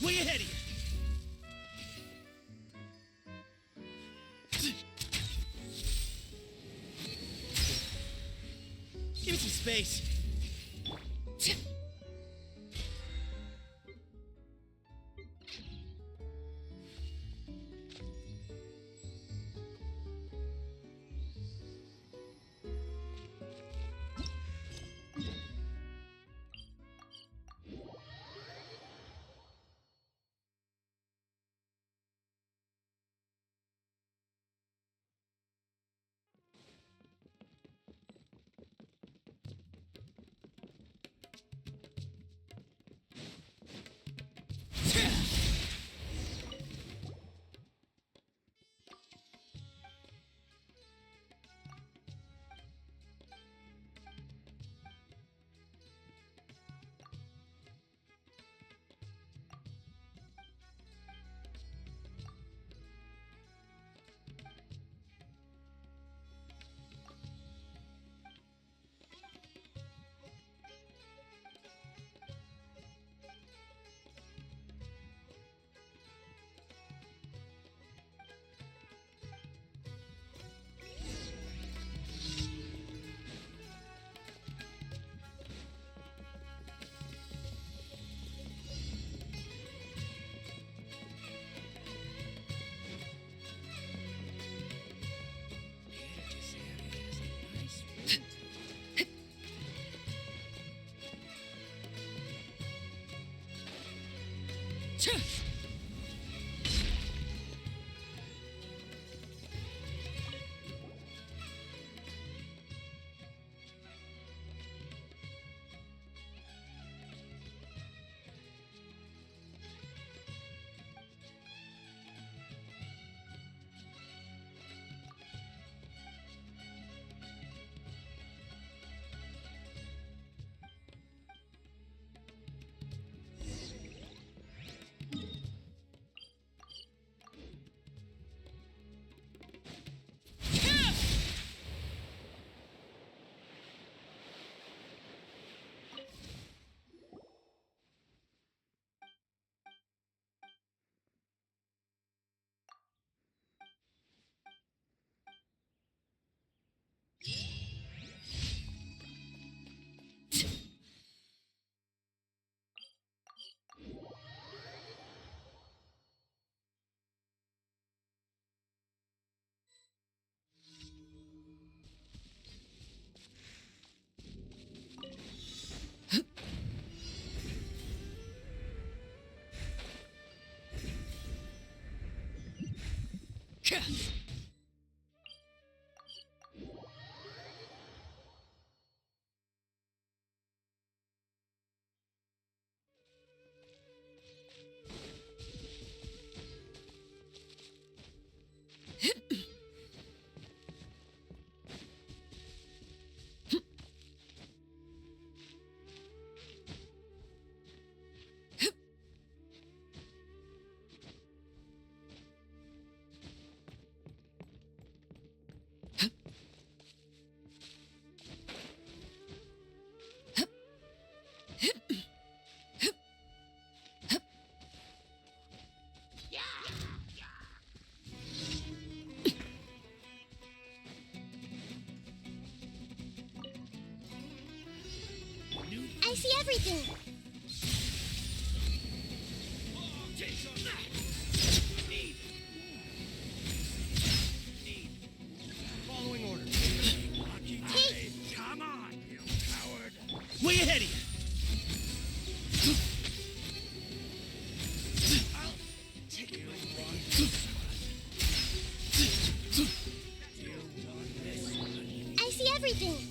Way ahead of you! Give me some space. I see everything. Following orders. Hey. Come on, you coward. Way ahead of you. I'll take you right. You want this one? I see everything.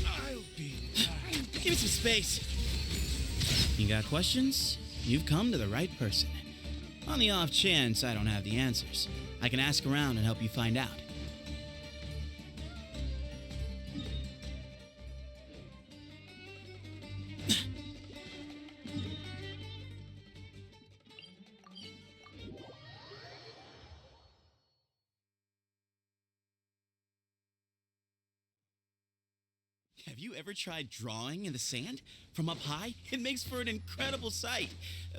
I'll be back. Give me some space. You got questions? You've come to the right person. On the off chance I don't have the answers, I can ask around and help you find out. Have you ever tried drawing in the sand? From up high, it makes for an incredible sight.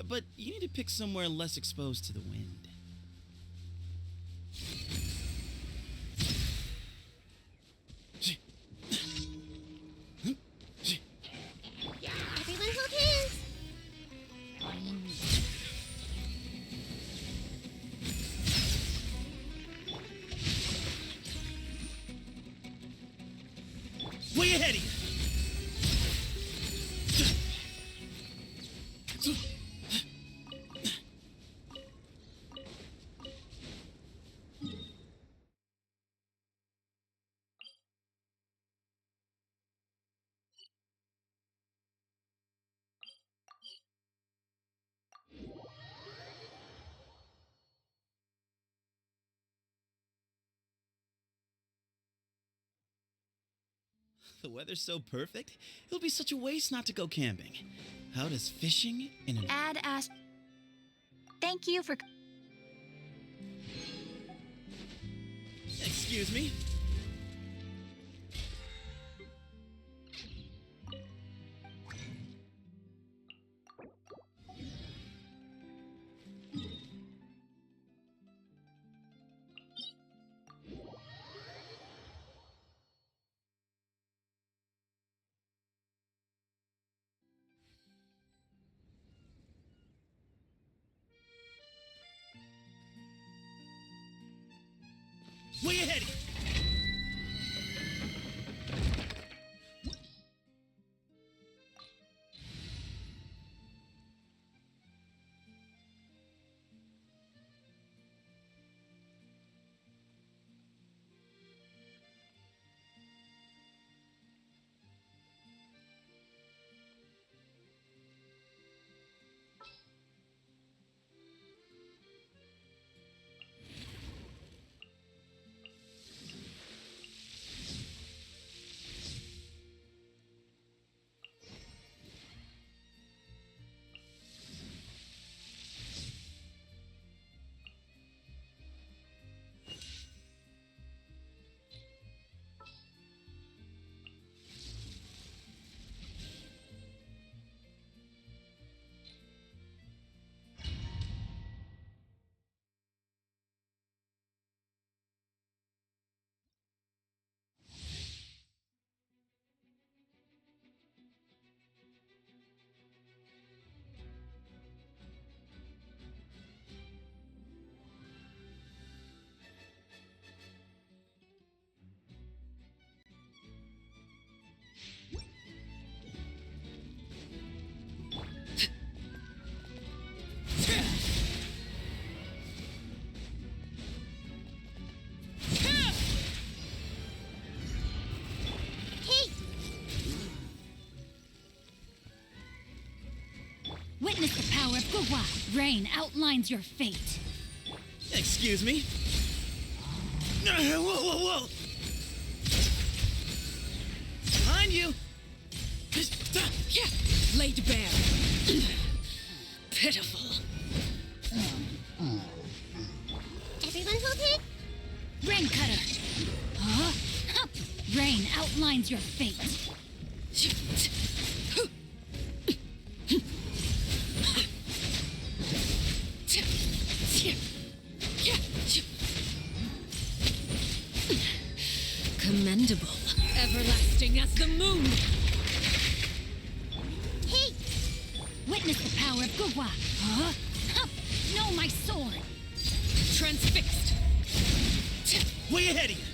But you need to pick somewhere less exposed to the wind. Everyone hold hands. Way ahead of you! The weather's so perfect, it'll be such a waste not to go camping. How does fishing in an... Ad ask. Thank you for. Excuse me? Way ahead of you! Witness the power of Gugwa. Rain outlines your fate. Excuse me? Whoa, whoa, whoa! Behind you! Laid bare. Pitiful. Everyone hold hands. Rain cutter. Huh? Hup. Rain outlines your fate. Commendable. Everlasting as the moon. Hey, Witness the power of Gugwa. Huh? Hup. Know my sword. Transfixed. Way ahead of you!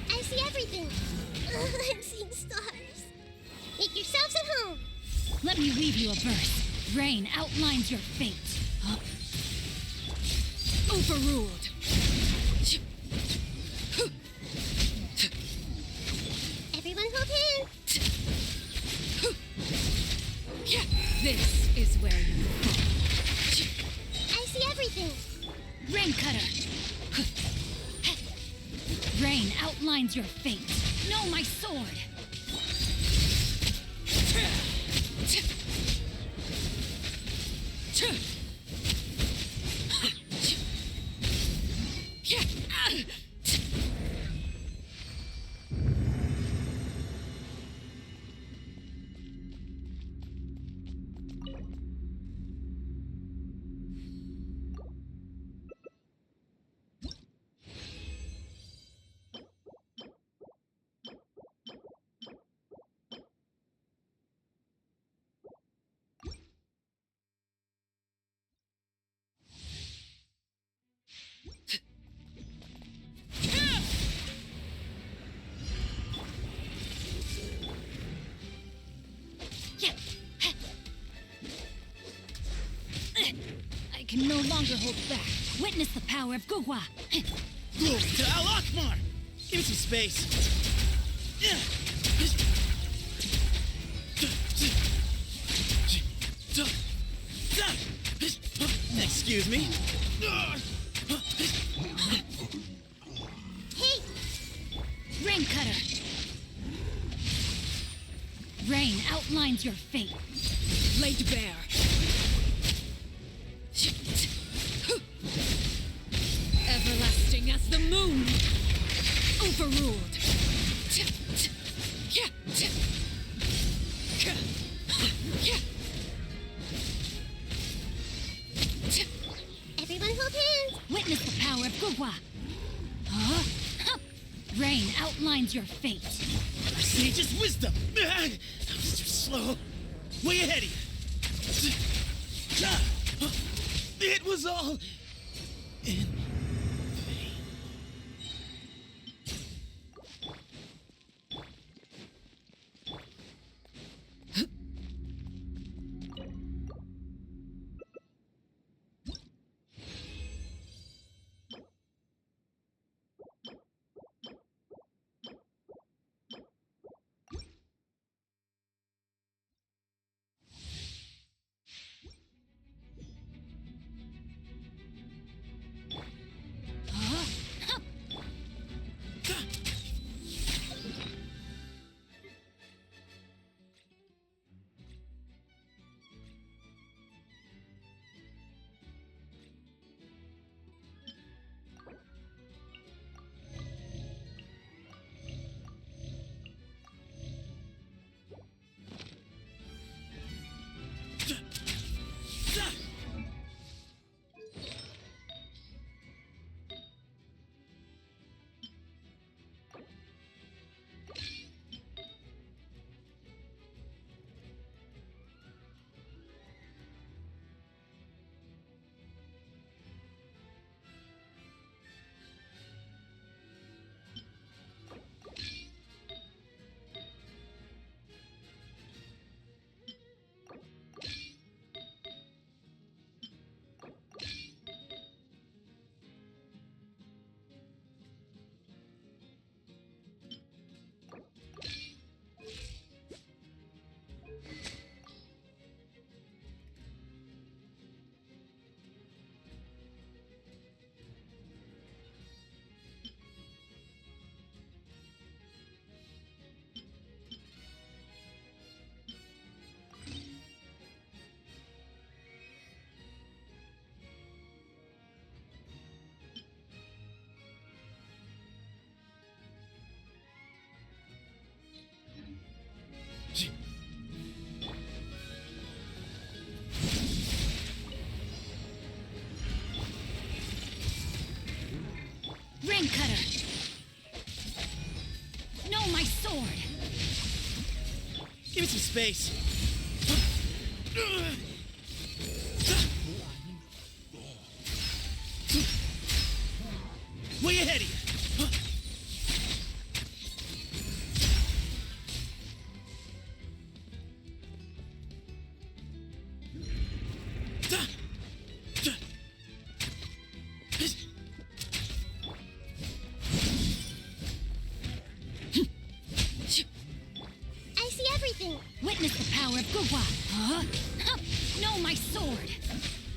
I see everything. I'm seeing stars. Make yourselves at home. Let me weave you a verse. Rain outlines your fate. Huh? Overruled. Everyone hold hands. This is where you fall. I see everything. Rain cutter. Rain outlines your fate. Know my sword. I can no longer hold back. Witness the power of Gugwa. Glory to Al Akmar! Give me some space. Excuse me. Hey, Rain cutter. Rain outlines your fate. Laid bare. Everlasting as the moon. Overruled. everyone hold hands. Witness the power of Gugwa. Huh? Rain outlines your fate. Sage's wisdom. I'm just too slow. Way ahead of you. It was all in vain. Rain cutter. Know my sword. Give me some space. Way ahead of you. everything. Witness the power of Gugwa. Huh? Huh. No, my sword.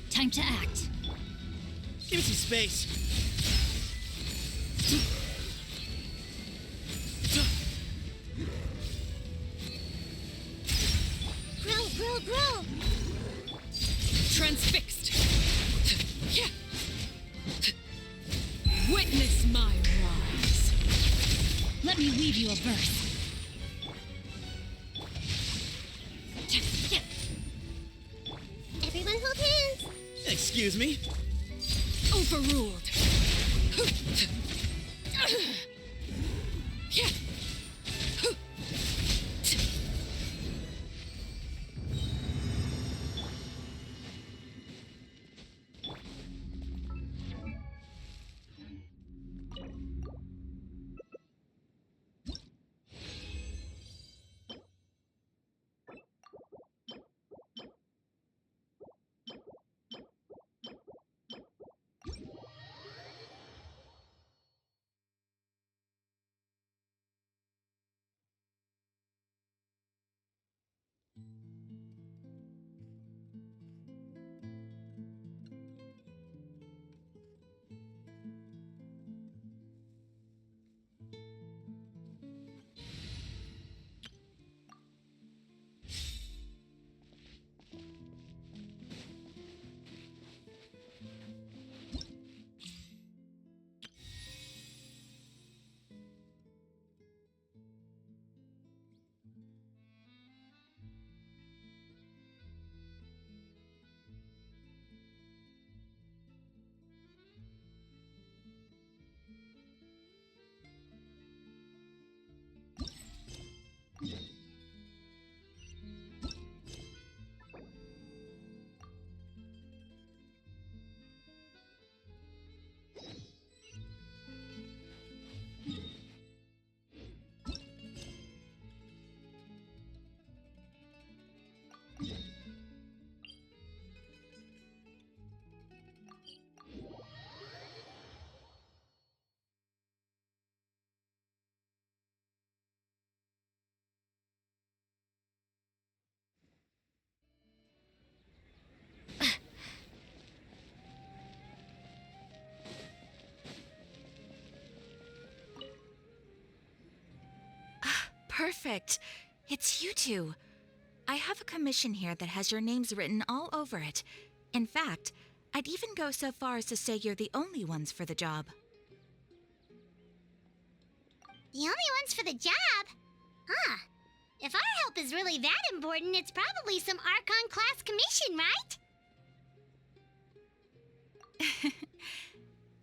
Time to act. Give me some space. Grow. Transfixed. Witness my rise. Let me weave you a verse. Everyone hold hands. Excuse me? Overruled. Perfect. It's you two. I have a commission here that has your names written all over it. In fact, I'd even go so far as to say you're the only ones for the job. The only ones for the job? Huh. If our help is really that important, it's probably some Archon class commission, right?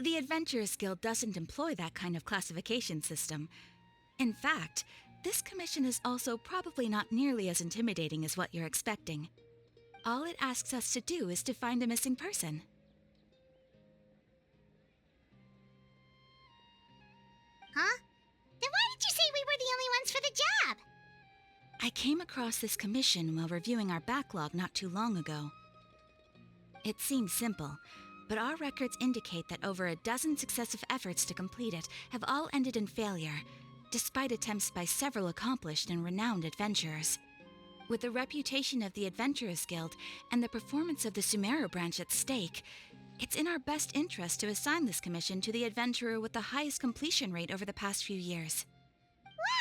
The Adventurers Guild doesn't employ that kind of classification system. In fact, this commission is also probably not nearly as intimidating as what you're expecting. All it asks us to do is to find a missing person. Huh? Then why did you say we were the only ones for the job? I came across this commission while reviewing our backlog not too long ago. It seems simple, but our records indicate that over a dozen successive efforts to complete it have all ended in failure, despite attempts by several accomplished and renowned adventurers. With the reputation of the Adventurers Guild and the performance of the Sumeru branch at stake, it's in our best interest to assign this commission to the adventurer with the highest completion rate over the past few years.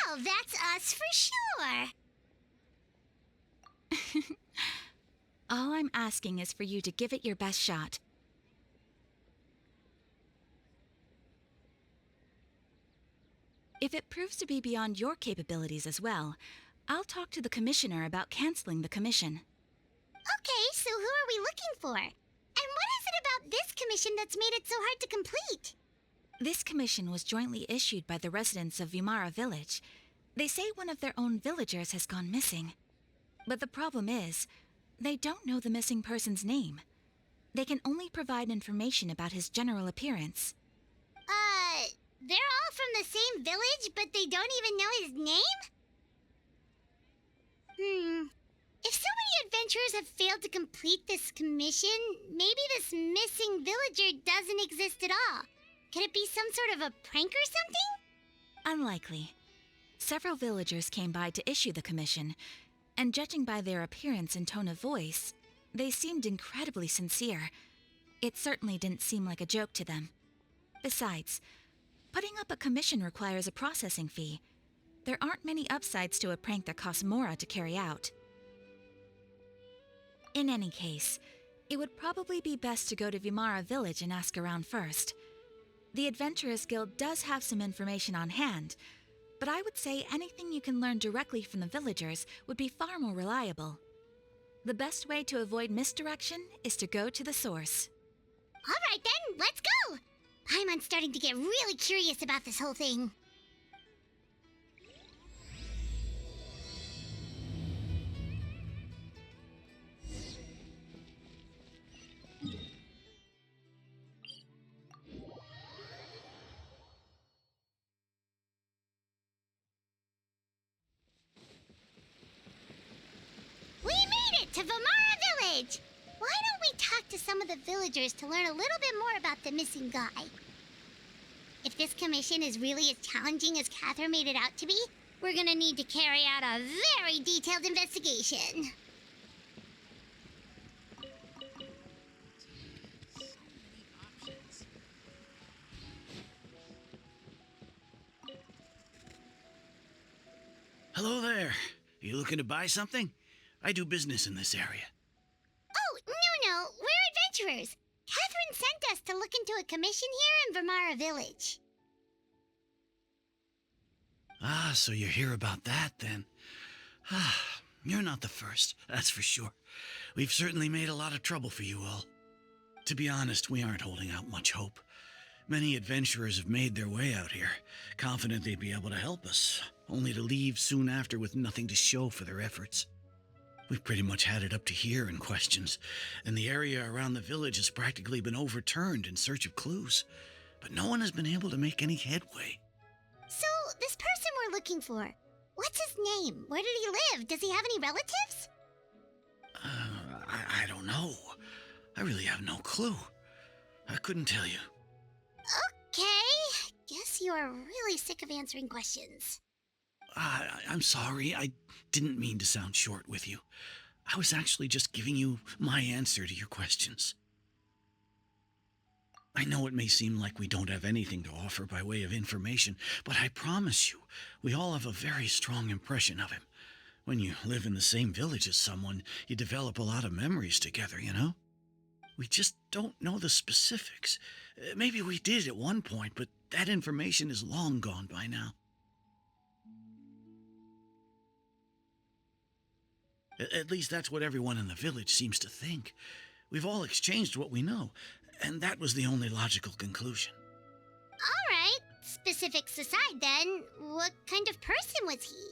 Well, that's us for sure. All I'm asking is for you to give it your best shot. If it proves to be beyond your capabilities as well, I'll talk to the commissioner about canceling the commission. Okay, so who are we looking for? And what is it about this commission that's made it so hard to complete? This commission was jointly issued by the residents of Vimara Village. They say one of their own villagers has gone missing. But the problem is, they don't know the missing person's name. They can only provide information about his general appearance. They're all from the same village, but they don't even know his name? If so many adventurers have failed to complete this commission, maybe this missing villager doesn't exist at all. Could it be some sort of a prank or something? Unlikely. Several villagers came by to issue the commission, and judging by their appearance and tone of voice, they seemed incredibly sincere. It certainly didn't seem like a joke to them. Besides, putting up a commission requires a processing fee. There aren't many upsides to a prank that costs Mora to carry out. In any case, it would probably be best to go to Vimara village and ask around first. The Adventurers Guild does have some information on hand, but I would say anything you can learn directly from the villagers would be far more reliable. The best way to avoid misdirection is to go to the source. All right then, let's go! Paimon's starting to get really curious about this whole thing. We made it to Vimara Village! Why don't we talk to some of the villagers to learn a little bit more about the missing guy? If this commission is really as challenging as Catherine made it out to be, we're gonna need to carry out a very detailed investigation. Hello there. You looking to buy something? I do business in this area. Oh, no, we're adventurers. Catherine sent us to look into a commission here in Vimara Village. Ah, so you're here about that, then. Ah, you're not the first, that's for sure. We've certainly made a lot of trouble for you all. To be honest, we aren't holding out much hope. Many adventurers have made their way out here, confident they'd be able to help us, only to leave soon after with nothing to show for their efforts. We've pretty much had it up to here in questions, and the area around the village has practically been overturned in search of clues, but no one has been able to make any headway. So, this person we're looking for, what's his name? Where did he live? Does he have any relatives? I don't know. I really have no clue. I couldn't tell you. Okay, guess you are really sick of answering questions. I'm sorry. I didn't mean to sound short with you. I was actually just giving you my answer to your questions. I know it may seem like we don't have anything to offer by way of information, but I promise you, we all have a very strong impression of him. When you live in the same village as someone, you develop a lot of memories together, you know? We just don't know the specifics. Maybe we did at one point, but that information is long gone by now. At least that's what everyone in the village seems to think. We've all exchanged what we know, and that was the only logical conclusion. All right, specifics aside then, what kind of person was he?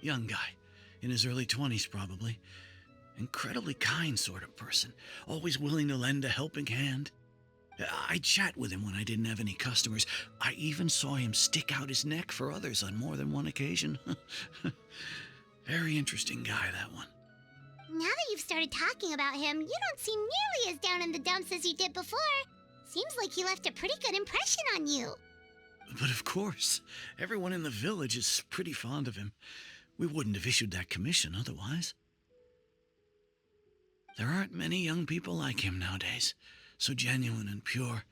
Young guy, in his early 20s probably. Incredibly kind sort of person, always willing to lend a helping hand. I'd chat with him when I didn't have any customers. I even saw him stick out his neck for others on more than one occasion. Very interesting guy, that one. Now that you've started talking about him, you don't seem nearly as down in the dumps as you did before. Seems like he left a pretty good impression on you. But of course, everyone in the village is pretty fond of him. We wouldn't have issued that commission otherwise. There aren't many young people like him nowadays, so genuine and pure.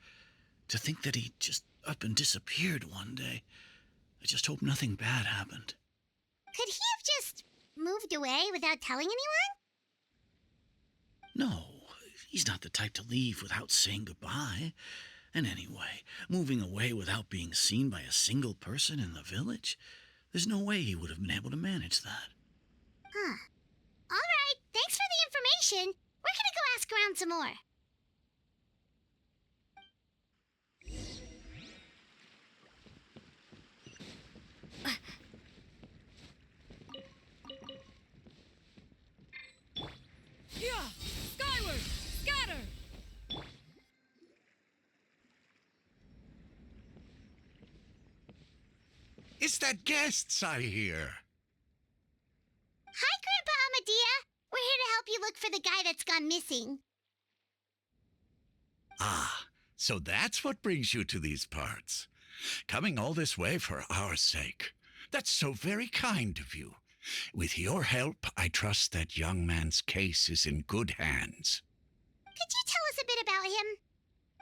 To think that he just up and disappeared one day. I just hope nothing bad happened. Could he have just moved away without telling anyone? No, he's not the type to leave without saying goodbye. And anyway, moving away without being seen by a single person in the village, there's no way he would have been able to manage that. Huh. All right, thanks for the information. We're gonna go ask around some more. Yeah! Skyward! Scatter! It's that guests I hear. Hi, Grandpa Amadea. We're here to help you look for the guy that's gone missing. Ah, so that's what brings you to these parts. coming all this way for our sake. That's so very kind of you. With your help, I trust that young man's case is in good hands. Could you tell us a bit about him?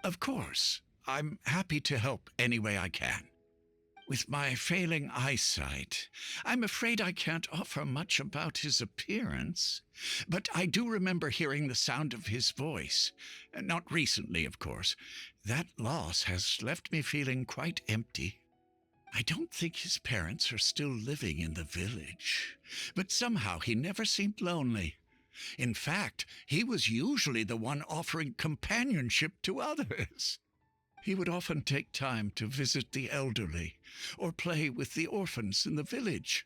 Of course. I'm happy to help any way I can. With my failing eyesight, I'm afraid I can't offer much about his appearance, but I do remember hearing the sound of his voice. Not recently, of course. That loss has left me feeling quite empty. I don't think his parents are still living in the village, but somehow he never seemed lonely. In fact, he was usually the one offering companionship to others. He would often take time to visit the elderly or play with the orphans in the village.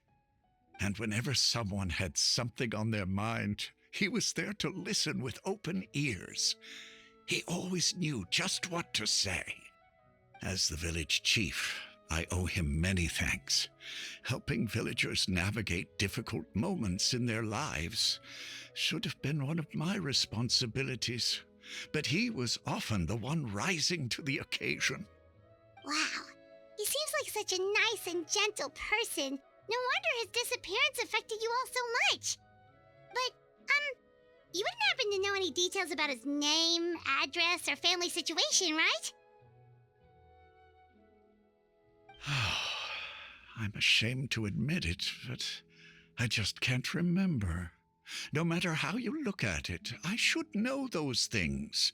And whenever someone had something on their mind, he was there to listen with open ears. He always knew just what to say. As the village chief, I owe him many thanks. Helping villagers navigate difficult moments in their lives should have been one of my responsibilities. But he was often the one rising to the occasion. Wow, he seems like such a nice and gentle person. No wonder his disappearance affected you all so much. But, you wouldn't happen to know any details about his name, address, or family situation, right? I'm ashamed to admit it, but I just can't remember. No matter how you look at it, I should know those things.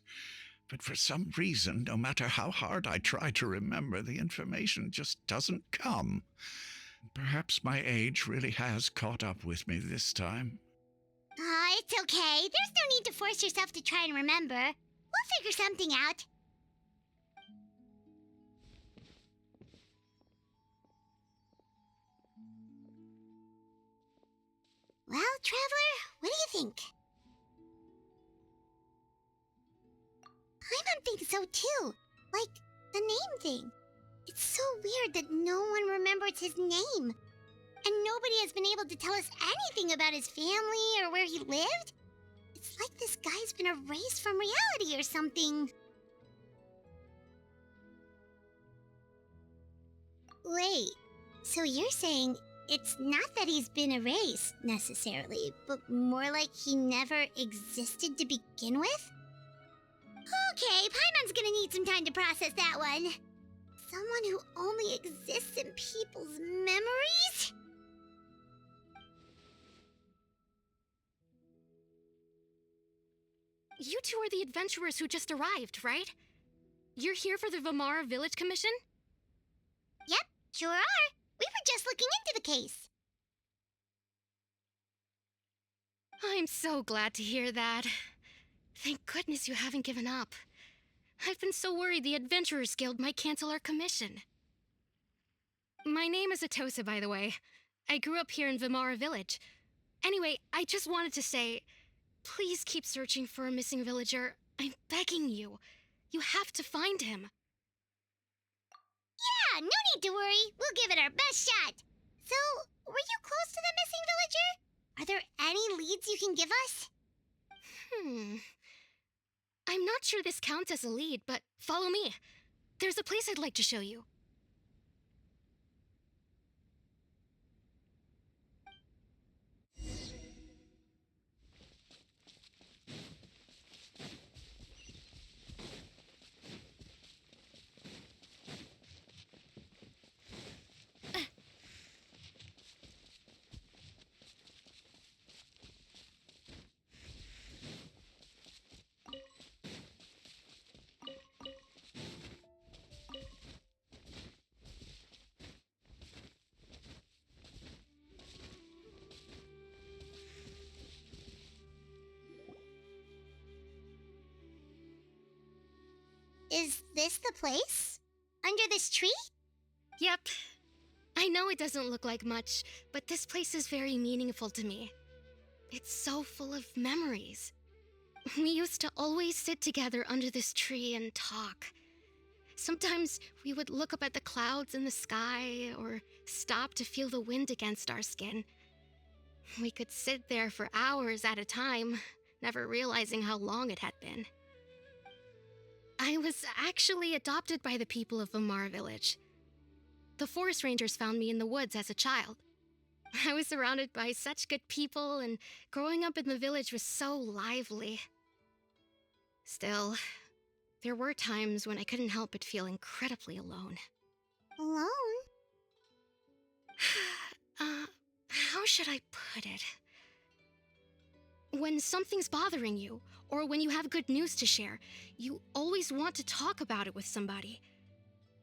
But for some reason, no matter how hard I try to remember, the information just doesn't come. Perhaps my age really has caught up with me this time. It's okay. There's no need to force yourself to try and remember. We'll figure something out. Well, Traveler, what do you think? Paimon thinks so too. Like, the name thing. It's so weird that no one remembers his name. And nobody has been able to tell us anything about his family or where he lived. It's like this guy's been erased from reality or something. Wait, so you're saying it's not that he's been erased, necessarily, but more like he never existed to begin with? Okay, Paimon's gonna need some time to process that one. Someone who only exists in people's memories? You two are the adventurers who just arrived, right? You're here for the Vamara Village Commission? Yep, sure are. We were just looking into the case. I'm so glad to hear that. Thank goodness you haven't given up. I've been so worried the Adventurers Guild might cancel our commission. My name is Atosa, by the way. I grew up here in Vamara Village. Anyway, I just wanted to say, please keep searching for a missing villager. I'm begging you. You have to find him. Yeah, no need to worry. We'll give it our best shot. So, were you close to the missing villager? Are there any leads you can give us? I'm not sure this counts as a lead, but follow me. There's a place I'd like to show you. Is this the place? Under this tree? Yep. I know it doesn't look like much, but this place is very meaningful to me. It's so full of memories. We used to always sit together under this tree and talk. Sometimes we would look up at the clouds in the sky or stop to feel the wind against our skin. We could sit there for hours at a time, never realizing how long it had been. I was actually adopted by the people of Vamara Village. the forest rangers found me in the woods as a child. I was surrounded by such good people, and growing up in the village was so lively. Still, there were times when I couldn't help but feel incredibly alone. Alone? How should I put it? When something's bothering you, or when you have good news to share, you always want to talk about it with somebody.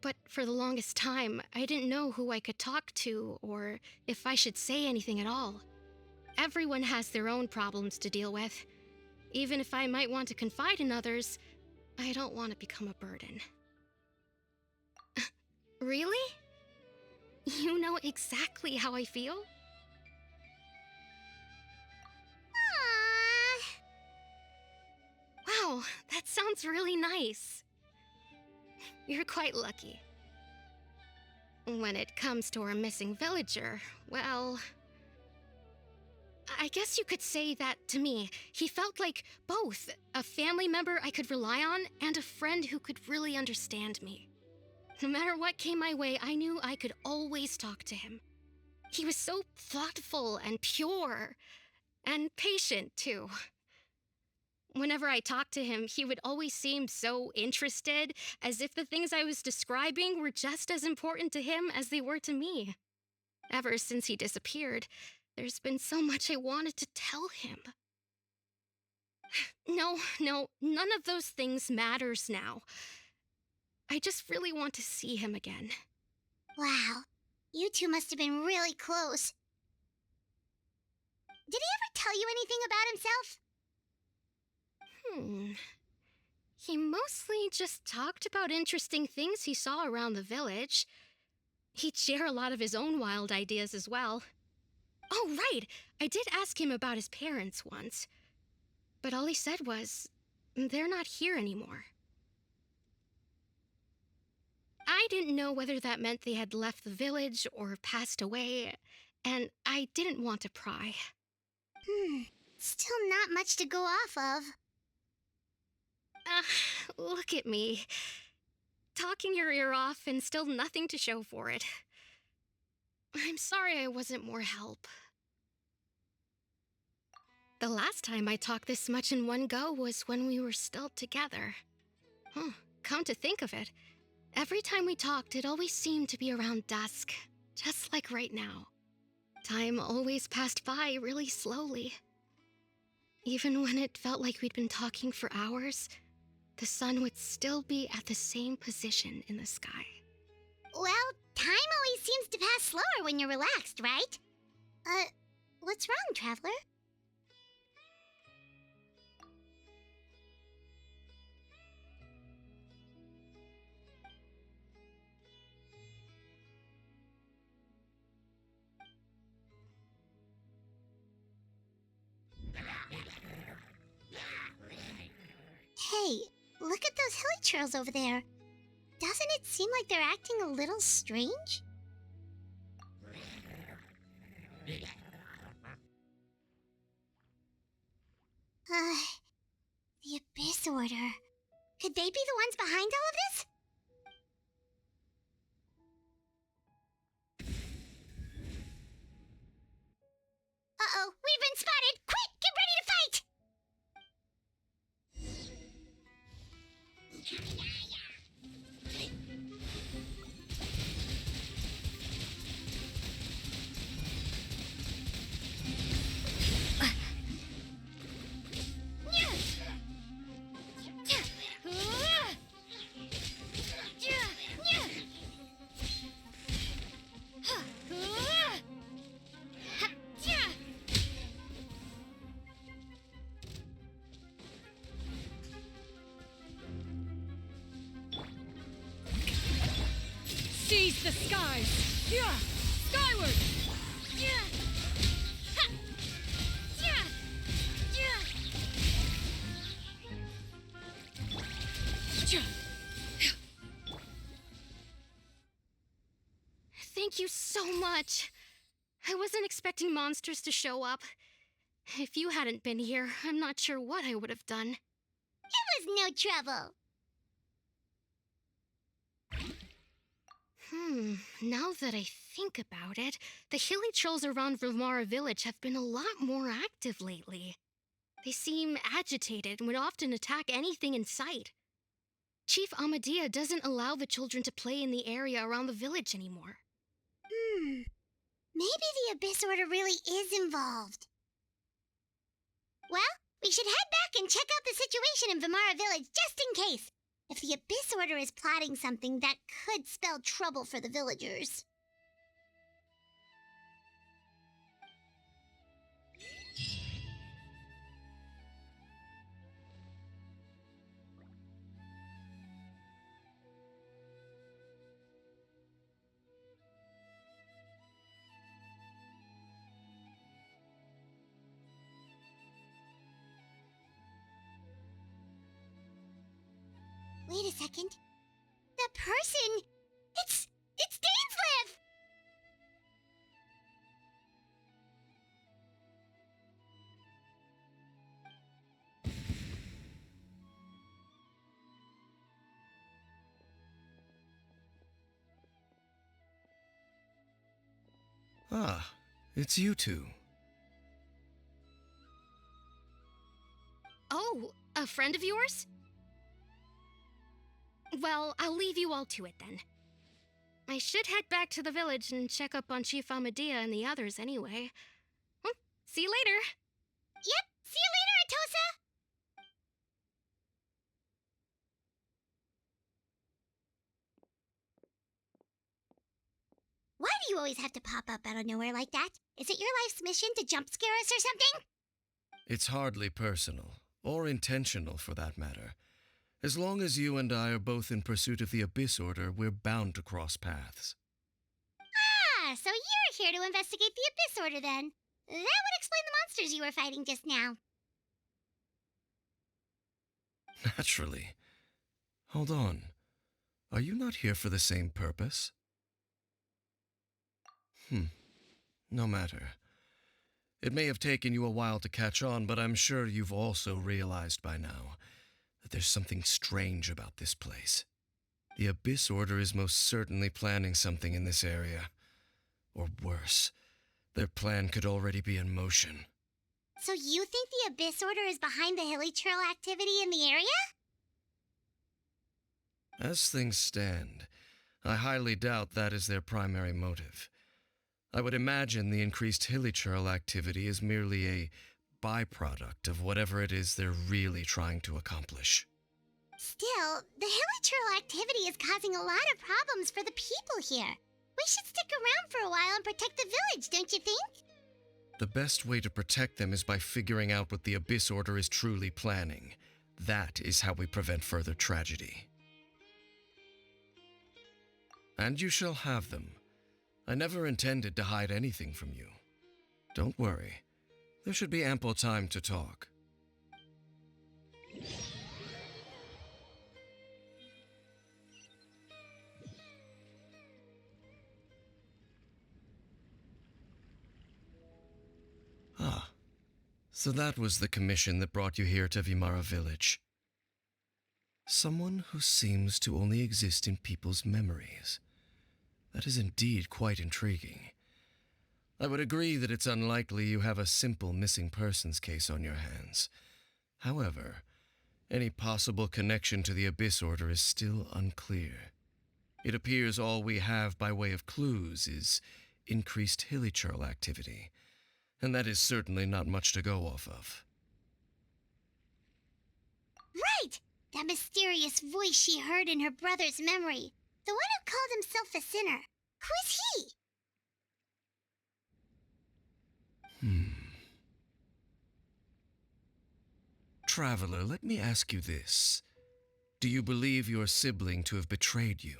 But for the longest time, I didn't know who I could talk to, or if I should say anything at all. Everyone has their own problems to deal with. Even if I might want to confide in others, I don't want to become a burden. Really? You know exactly how I feel? Aww. Wow, that sounds really nice. You're quite lucky. When it comes to our missing villager, well, I guess you could say that to me. He felt like both a family member I could rely on and a friend who could really understand me. No matter what came my way, I knew I could always talk to him. He was so thoughtful and pure, and patient, too. Whenever I talked to him, he would always seem so interested, as if the things I was describing were just as important to him as they were to me. Ever since he disappeared, there's been so much I wanted to tell him. No, none of those things matters now. I just really want to see him again. Wow. You two must have been really close. Did he ever tell you anything about himself? He mostly just talked about interesting things he saw around the village. He'd share a lot of his own wild ideas as well. Oh, right! I did ask him about his parents once. But all he said was, they're not here anymore. I didn't know whether that meant they had left the village or passed away, and I didn't want to pry. Still not much to go off of. Look at me. Talking your ear off and still nothing to show for it. I'm sorry I wasn't more help. The last time I talked this much in one go was when we were still together. Come to think of it, every time we talked, it always seemed to be around dusk, just like right now. Time always passed by really slowly. Even when it felt like we'd been talking for hours, the sun would still be at the same position in the sky. Well, time always seems to pass slower when you're relaxed, right? What's wrong, Traveler? Hey, look at those hilly trails over there. Doesn't it seem like they're acting a little strange? The Abyss Order. Could they be the ones behind all of this? Uh-oh, we've been spotted! Quick, get ready to fight! Seize the skies! Yeah! Skyward! Yeah! Ha! Yeah! Yeah! Thank you so much. I wasn't expecting monsters to show up. If you hadn't been here, I'm not sure what I would have done. It was no trouble. Now that I think about it, the hilly trolls around Vimara village have been a lot more active lately. They seem agitated and would often attack anything in sight. Chief Amadea doesn't allow the children to play in the area around the village anymore. Maybe the Abyss Order really is involved. Well, we should head back and check out the situation in Vimara village just in case. If the Abyss Order is plotting something that could spell trouble for the villagers. Wait a second. That person... It's Dainslev! Ah, it's you two. Oh, a friend of yours? Well, I'll leave you all to it then. I should head back to the village and check up on Chief Amadea and the others anyway. Well, see you later. Yep, see you later, Atosa! Why do you always have to pop up out of nowhere like that? Is it your life's mission to jump scare us or something? It's hardly personal, or intentional for that matter. As long as you and I are both in pursuit of the Abyss Order, we're bound to cross paths. Ah, so you're here to investigate the Abyss Order then. That would explain the monsters you were fighting just now. Naturally. Hold on. Are you not here for the same purpose? No matter. It may have taken you a while to catch on, but I'm sure you've also realized by now that there's something strange about this place. The Abyss Order is most certainly planning something in this area. Or worse, their plan could already be in motion. So you think the Abyss Order is behind the hilly trail activity in the area? As things stand, I highly doubt that is their primary motive. I would imagine the increased hilly trail activity is merely a byproduct of whatever it is they're really trying to accomplish. Still, the hilly trail activity is causing a lot of problems for the people here. We should stick around for a while and protect the village, don't you think? The best way to protect them is by figuring out what the Abyss Order is truly planning. That is how we prevent further tragedy. And you shall have them. I never intended to hide anything from you. Don't worry. There should be ample time to talk. Ah, so that was the commission that brought you here to Vimara village. Someone who seems to only exist in people's memories. That is indeed quite intriguing. I would agree that it's unlikely you have a simple missing persons case on your hands. However, any possible connection to the Abyss Order is still unclear. It appears all we have by way of clues is increased hilly trail activity, and that is certainly not much to go off of. Right! That mysterious voice she heard in her brother's memory. The one who called himself a sinner. Who is he? Traveler, let me ask you this. Do you believe your sibling to have betrayed you?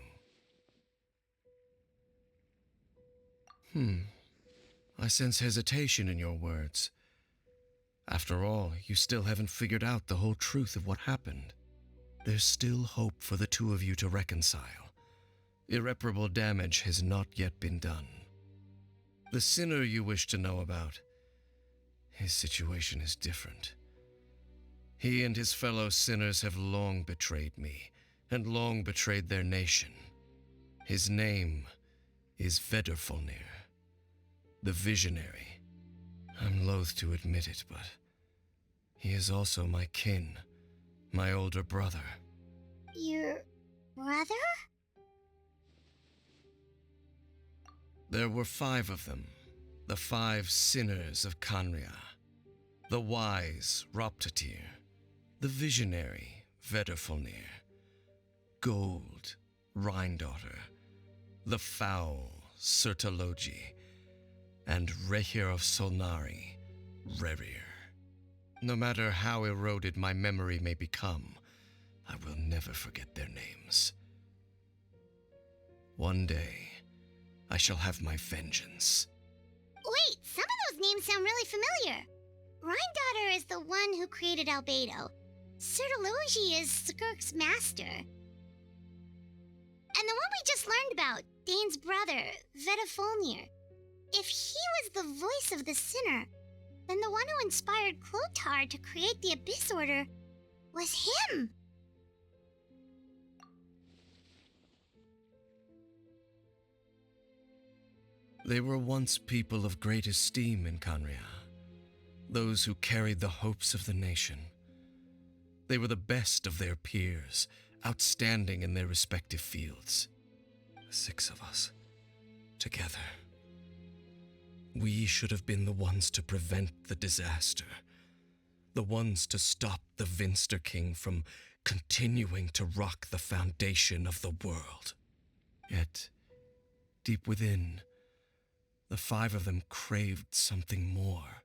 I sense hesitation in your words. After all, you still haven't figured out the whole truth of what happened. There's still hope for the two of you to reconcile. Irreparable damage has not yet been done. The sinner you wish to know about, his situation is different. He and his fellow sinners have long betrayed me, and long betrayed their nation. His name is Vedderfolnir, the Visionary. I'm loath to admit it, but he is also my kin, my older brother. Your brother? There were 5 of them, the 5 sinners of Canria. The wise Roptatir, the visionary Vedderfolnir, Gold Rhindaughter, the foul Sertologi, and Rehir of Solnari, Rerir. No matter how eroded my memory may become, I will never forget their names. One day, I shall have my vengeance. Wait, some of those names sound really familiar. Rhindaughter is the one who created Albedo. Sertologi is Skirk's master. And the one we just learned about, Dane's brother, Vedderfolnir. If he was the voice of the sinner, then the one who inspired Clothar to create the Abyss Order was him. They were once people of great esteem in Canria, those who carried the hopes of the nation. They were the best of their peers, outstanding in their respective fields. The 6 of us, together. We should have been the ones to prevent the disaster, the ones to stop the Vinster King from continuing to rock the foundation of the world. Yet, deep within, the 5 of them craved something more.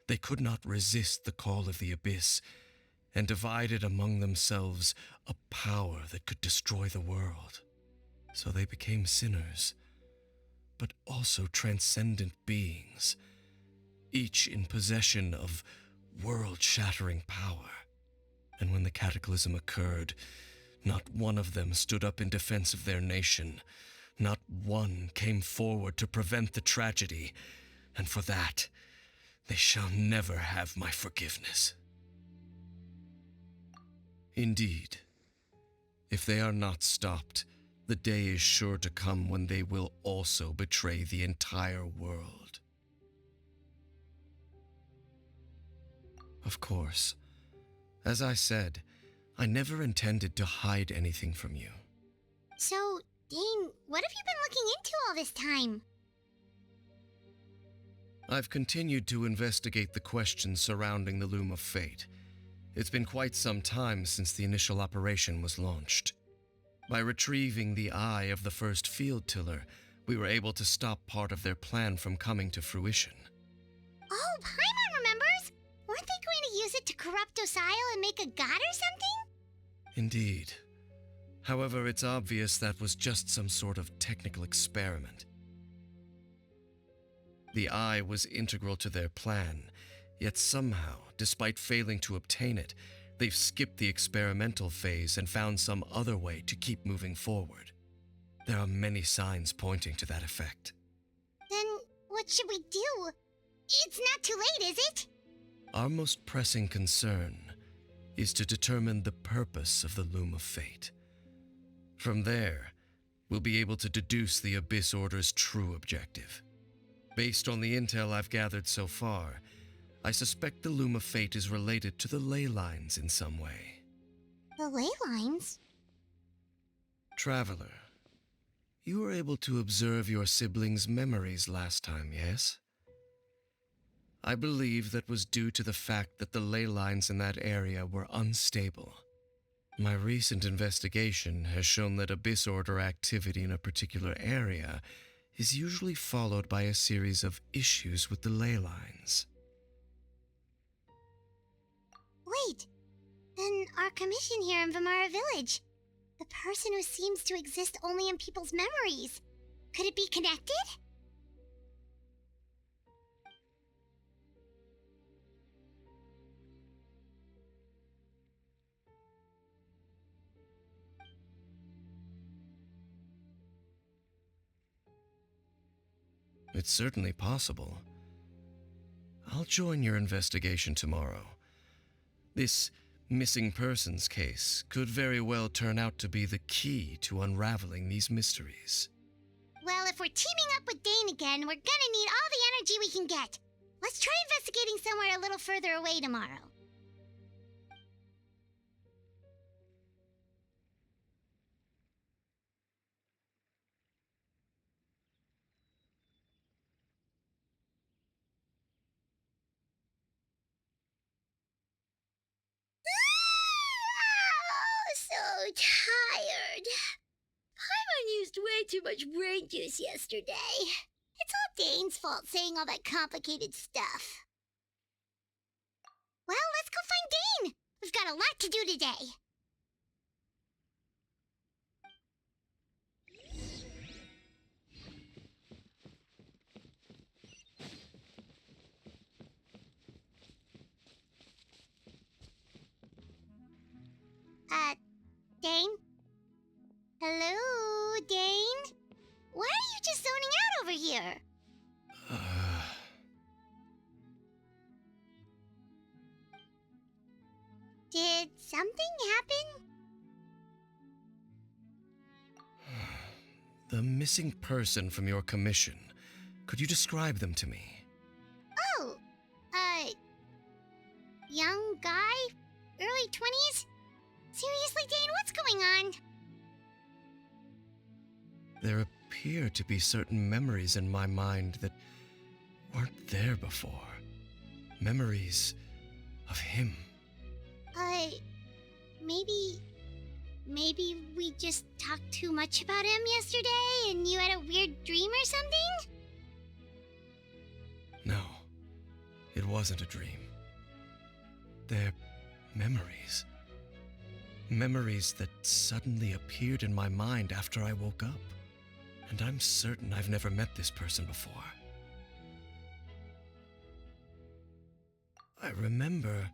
They could not resist the call of the Abyss, and divided among themselves a power that could destroy the world. So they became sinners, but also transcendent beings, each in possession of world-shattering power. And when the cataclysm occurred, not one of them stood up in defense of their nation. Not one came forward to prevent the tragedy, and for that, they shall never have my forgiveness. Indeed, if they are not stopped, the day is sure to come when they will also betray the entire world. Of course, as I said, I never intended to hide anything from you. So, Dane, what have you been looking into all this time? I've continued to investigate the questions surrounding the Loom of Fate. It's been quite some time since the initial operation was launched. By retrieving the eye of the first field tiller, we were able to stop part of their plan from coming to fruition. Oh, Paimon remembers! Weren't they going to use it to corrupt Osial and make a god or something? Indeed. However, it's obvious that was just some sort of technical experiment. The eye was integral to their plan, yet somehow, despite failing to obtain it, they've skipped the experimental phase and found some other way to keep moving forward. There are many signs pointing to that effect. Then, what should we do? It's not too late, is it? Our most pressing concern is to determine the purpose of the Loom of Fate. From there, we'll be able to deduce the Abyss Order's true objective. Based on the intel I've gathered so far, I suspect the Loom of Fate is related to the ley lines in some way. The ley lines? Traveler, you were able to observe your siblings' memories last time, yes? I believe that was due to the fact that the ley lines in that area were unstable. My recent investigation has shown that Abyss Order activity in a particular area is usually followed by a series of issues with the ley lines. Wait, then our commission here in Vimara Village, the person who seems to exist only in people's memories, could it be connected? It's certainly possible. I'll join your investigation tomorrow. This missing persons case could very well turn out to be the key to unraveling these mysteries. Well, if we're teaming up with Dane again, we're gonna need all the energy we can get. Let's try investigating somewhere a little further away tomorrow. Oh, so tired. Paimon used way too much brain juice yesterday. It's all Dane's fault saying all that complicated stuff. Well, let's go find Dane. We've got a lot to do today. Dane? Hello, Dane? Why are you just zoning out over here? Did something happen? The missing person from your commission. Could you describe them to me? Oh, young guy? Early 20s? Seriously, Dane, what's going on? There appear to be certain memories in my mind that weren't there before. Memories of him. Maybe we just talked too much about him yesterday and you had a weird dream or something? No, it wasn't a dream. They're memories. Memories that suddenly appeared in my mind after I woke up. And I'm certain I've never met this person before. I remember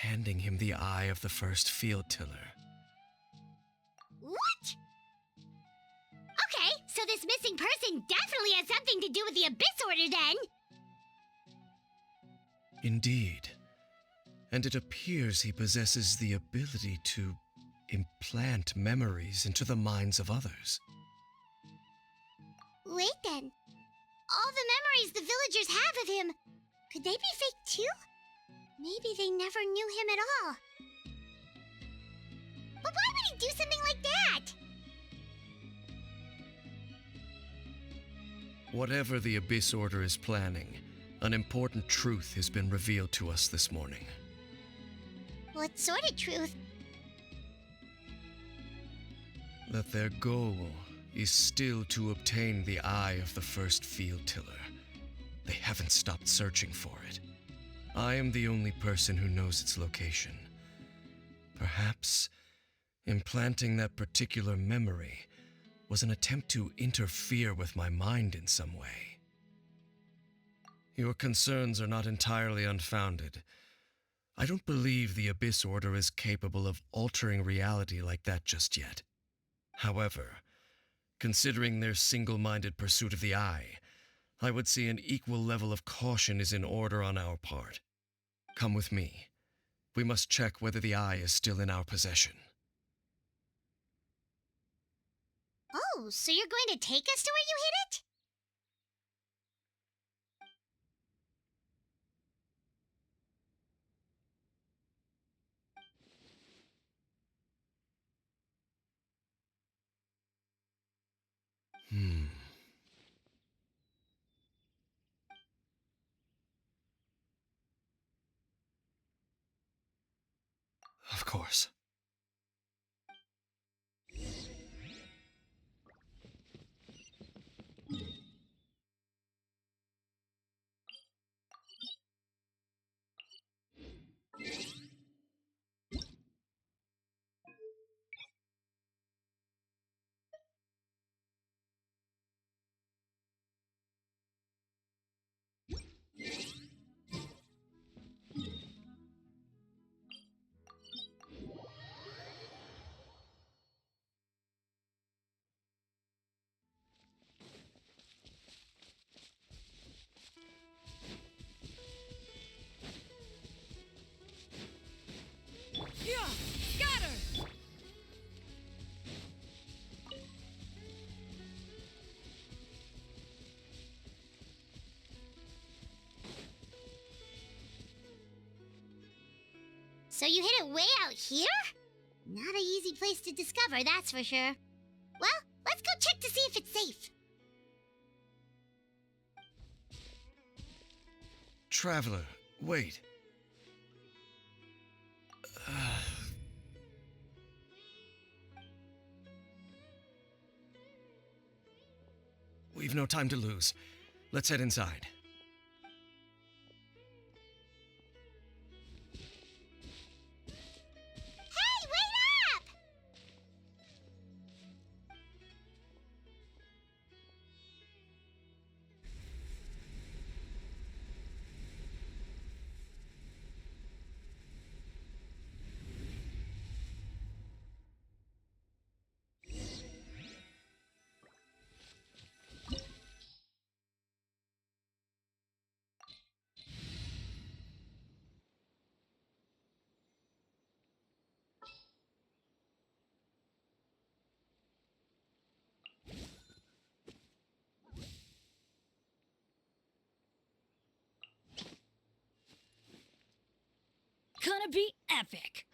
handing him the eye of the first field tiller. What? Okay, so this missing person definitely has something to do with the Abyss Order then. Indeed. And it appears he possesses the ability to implant memories into the minds of others. Wait then. All the memories the villagers have of him, could they be fake too? Maybe they never knew him at all. But why would he do something like that? Whatever the Abyss Order is planning, an important truth has been revealed to us this morning. What sort of truth? That their goal is still to obtain the eye of the first field tiller. They haven't stopped searching for it. I am the only person who knows its location. Perhaps implanting that particular memory was an attempt to interfere with my mind in some way. Your concerns are not entirely unfounded. I don't believe the Abyss Order is capable of altering reality like that just yet. However, considering their single-minded pursuit of the eye, I would say an equal level of caution is in order on our part. Come with me. We must check whether the eye is still in our possession. Oh, so you're going to take us to where you hid it? Of course. So you hid it way out here? Not an easy place to discover, that's for sure. Well, let's go check to see if it's safe. Traveler, wait. We've no time to lose. Let's head inside. Hey, wait up! Gonna be epic.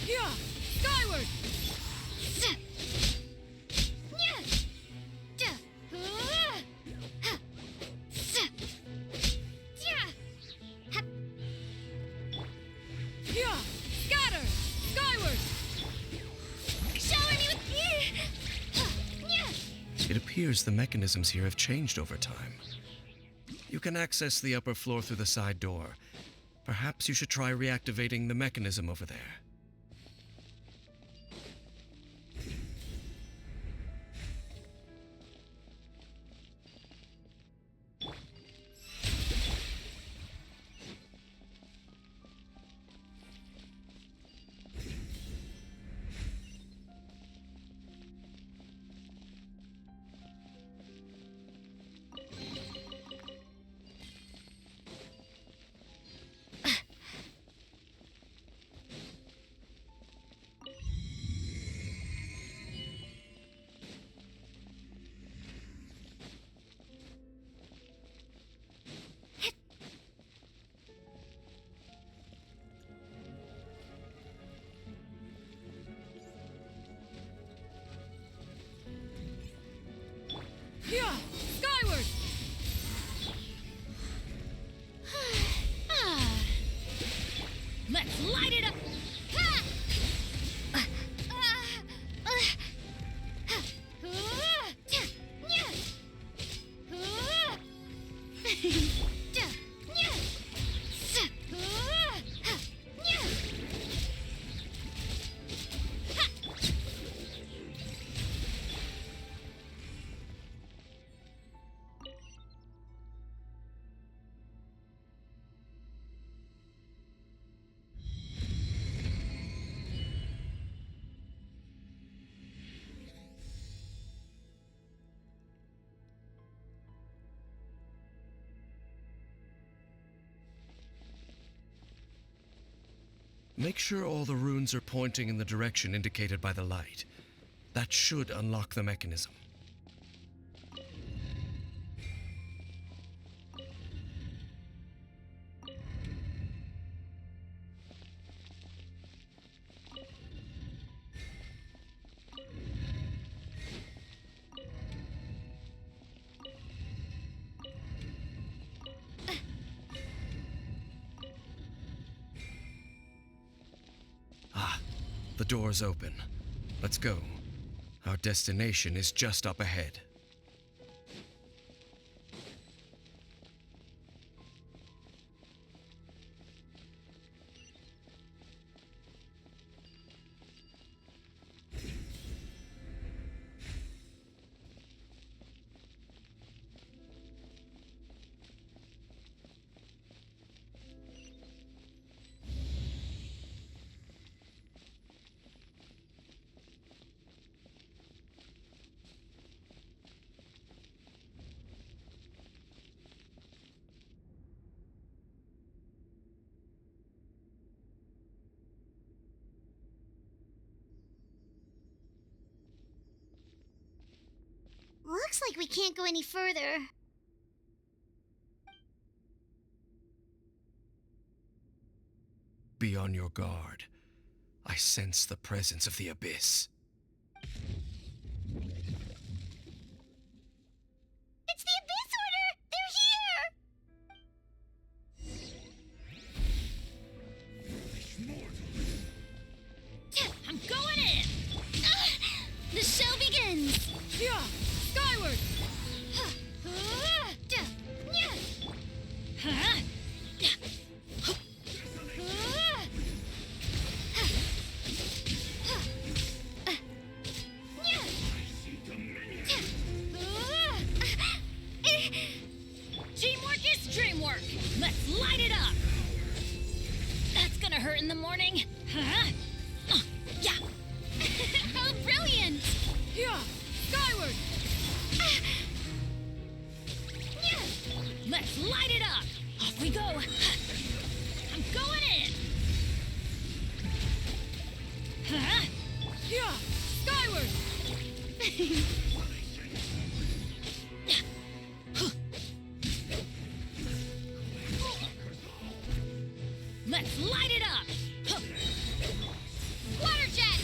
Yeah! Skyward! Yeah! Scatter! Skyward! Shower me with... It appears the mechanisms here have changed over time. You can access the upper floor through the side door. Perhaps you should try reactivating the mechanism over there. Yeah! Skyward! Let's light it up! Make sure all the runes are pointing in the direction indicated by the light. That should unlock the mechanism. The door's open. Let's go. Our destination is just up ahead. Looks like we can't go any further. Be on your guard. I sense the presence of the Abyss. It's the Abyss Order! They're here! I'm going in! The show begins! Yeah! Skyward! Huh? Teamwork is dreamwork! Let's light it up! That's gonna hurt in the morning! Huh? Yeah! How brilliant! Yeah! Skyward! Let's light it up! Off we go! I'm going in! Huh? Yeah! Skyward! Let's light it up! Water jet!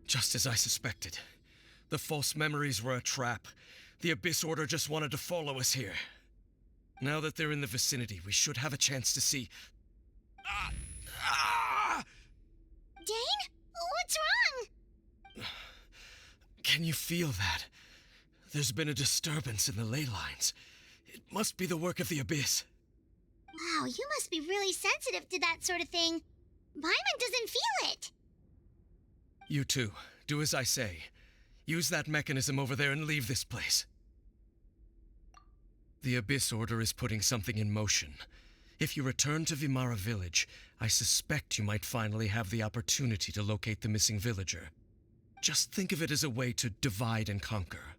Just as I suspected. The false memories were a trap. The Abyss Order just wanted to follow us here. Now that they're in the vicinity, we should have a chance to see... Dane? What's wrong? Can you feel that? There's been a disturbance in the ley lines. It must be the work of the Abyss. Wow, you must be really sensitive to that sort of thing. Paimon doesn't feel it. You too. Do as I say. Use that mechanism over there and leave this place. The Abyss Order is putting something in motion. If you return to Vimara Village, I suspect you might finally have the opportunity to locate the missing villager. Just think of it as a way to divide and conquer.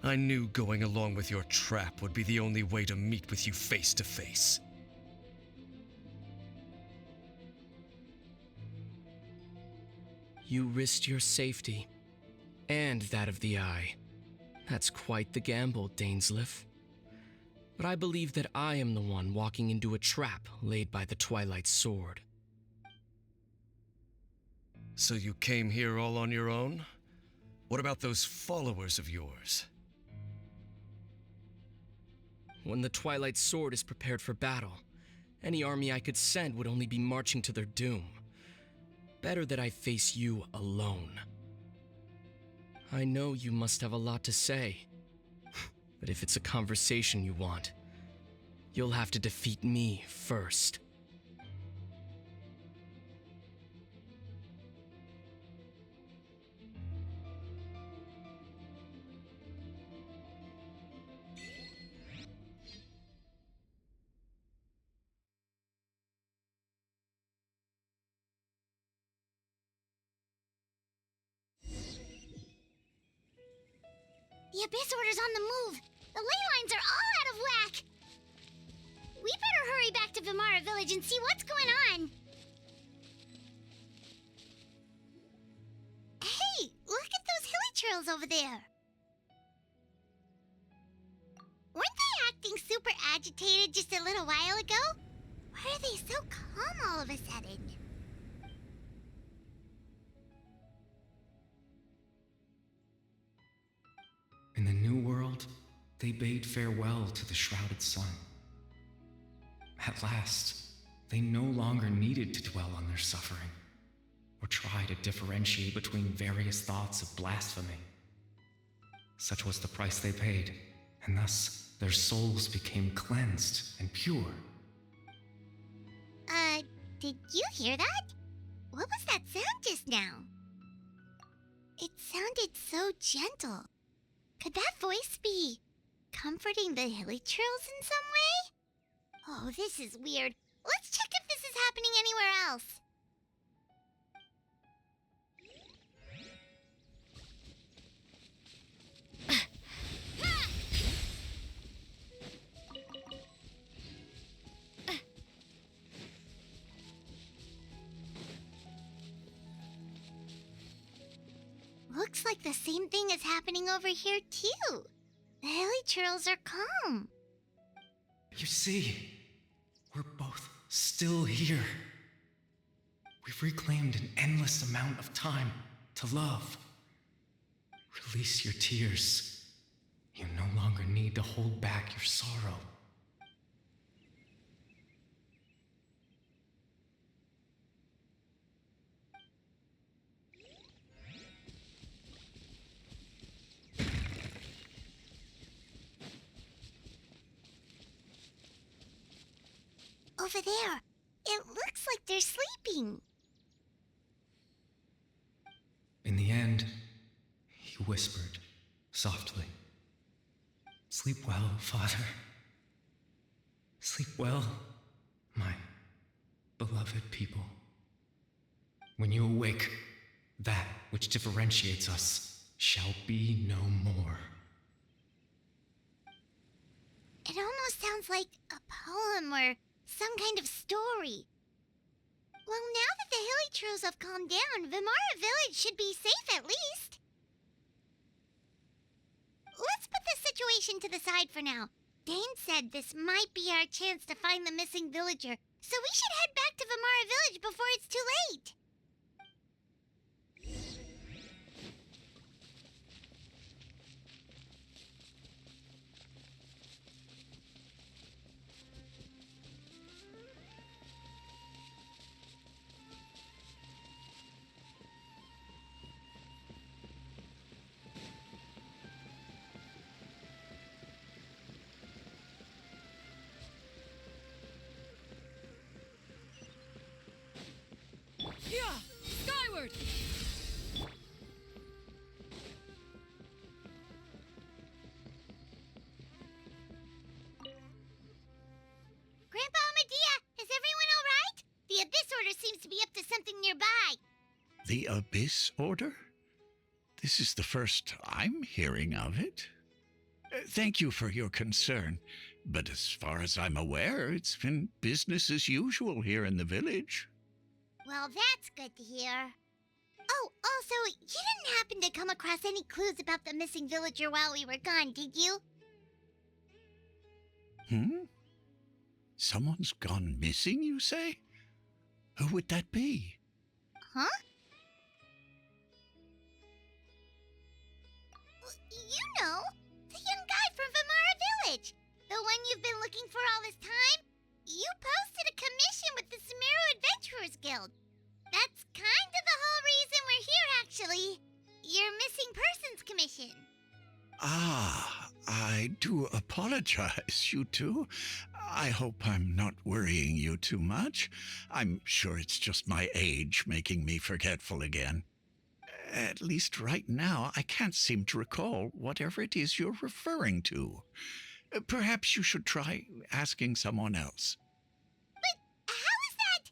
I knew going along with your trap would be the only way to meet with you face to face. You risked your safety, and that of the Eye. That's quite the gamble, Dainsleif. But I believe that I am the one walking into a trap laid by the Twilight Sword. So you came here all on your own? What about those followers of yours? When the Twilight Sword is prepared for battle, any army I could send would only be marching to their doom. Better that I face you alone. I know you must have a lot to say, but if it's a conversation you want, you'll have to defeat me first. The Abyss Order's on the move. The ley lines are all out of whack. We better hurry back to Vimara Village and see what's going on. Hey, look at those hilly trails over there. Weren't they acting super agitated just a little while ago? Why are they so calm all of a sudden? In the New World, they bade farewell to the shrouded sun. At last, they no longer needed to dwell on their suffering, or try to differentiate between various thoughts of blasphemy. Such was the price they paid, and thus their souls became cleansed and pure. Did you hear that? What was that sound just now? It sounded so gentle. Could that voice be comforting the hilly trails in some way? Oh, this is weird. Let's check if this is happening anywhere else. Looks like the same thing is happening over here, too. The hilly trails are calm. You see, we're both still here. We've reclaimed an endless amount of time to love. Release your tears. You no longer need to hold back your sorrow. Over there. It looks like they're sleeping. In the end, he whispered softly, "Sleep well, Father. Sleep well, my beloved people. When you awake, that which differentiates us shall be no more." It almost sounds like a poem or some kind of story. Well, now that the hilly trails have calmed down, Vimara Village should be safe at least. Let's put this situation to the side for now. Dane said this might be our chance to find the missing villager, so we should head back to Vimara Village before it's too late. Yeah! Skyward! Grandpa Medea, is everyone all right? The Abyss Order seems to be up to something nearby. The Abyss Order? This is the first I'm hearing of it. Thank you for your concern, but as far as I'm aware, it's been business as usual here in the village. Well, that's good to hear. Oh, also, you didn't happen to come across any clues about the missing villager while we were gone, did you? Someone's gone missing, you say? Who would that be? Huh? You know, the young guy from Vimara Village. The one you've been looking for all this time. You posted a commission with the Sumeru Adventurers Guild. That's kind actually. Your missing persons commission. Ah, I do apologize, you two. I hope I'm not worrying you too much. I'm sure it's just my age making me forgetful again. At least right now, I can't seem to recall whatever it is you're referring to. Perhaps you should try asking someone else. But how is that?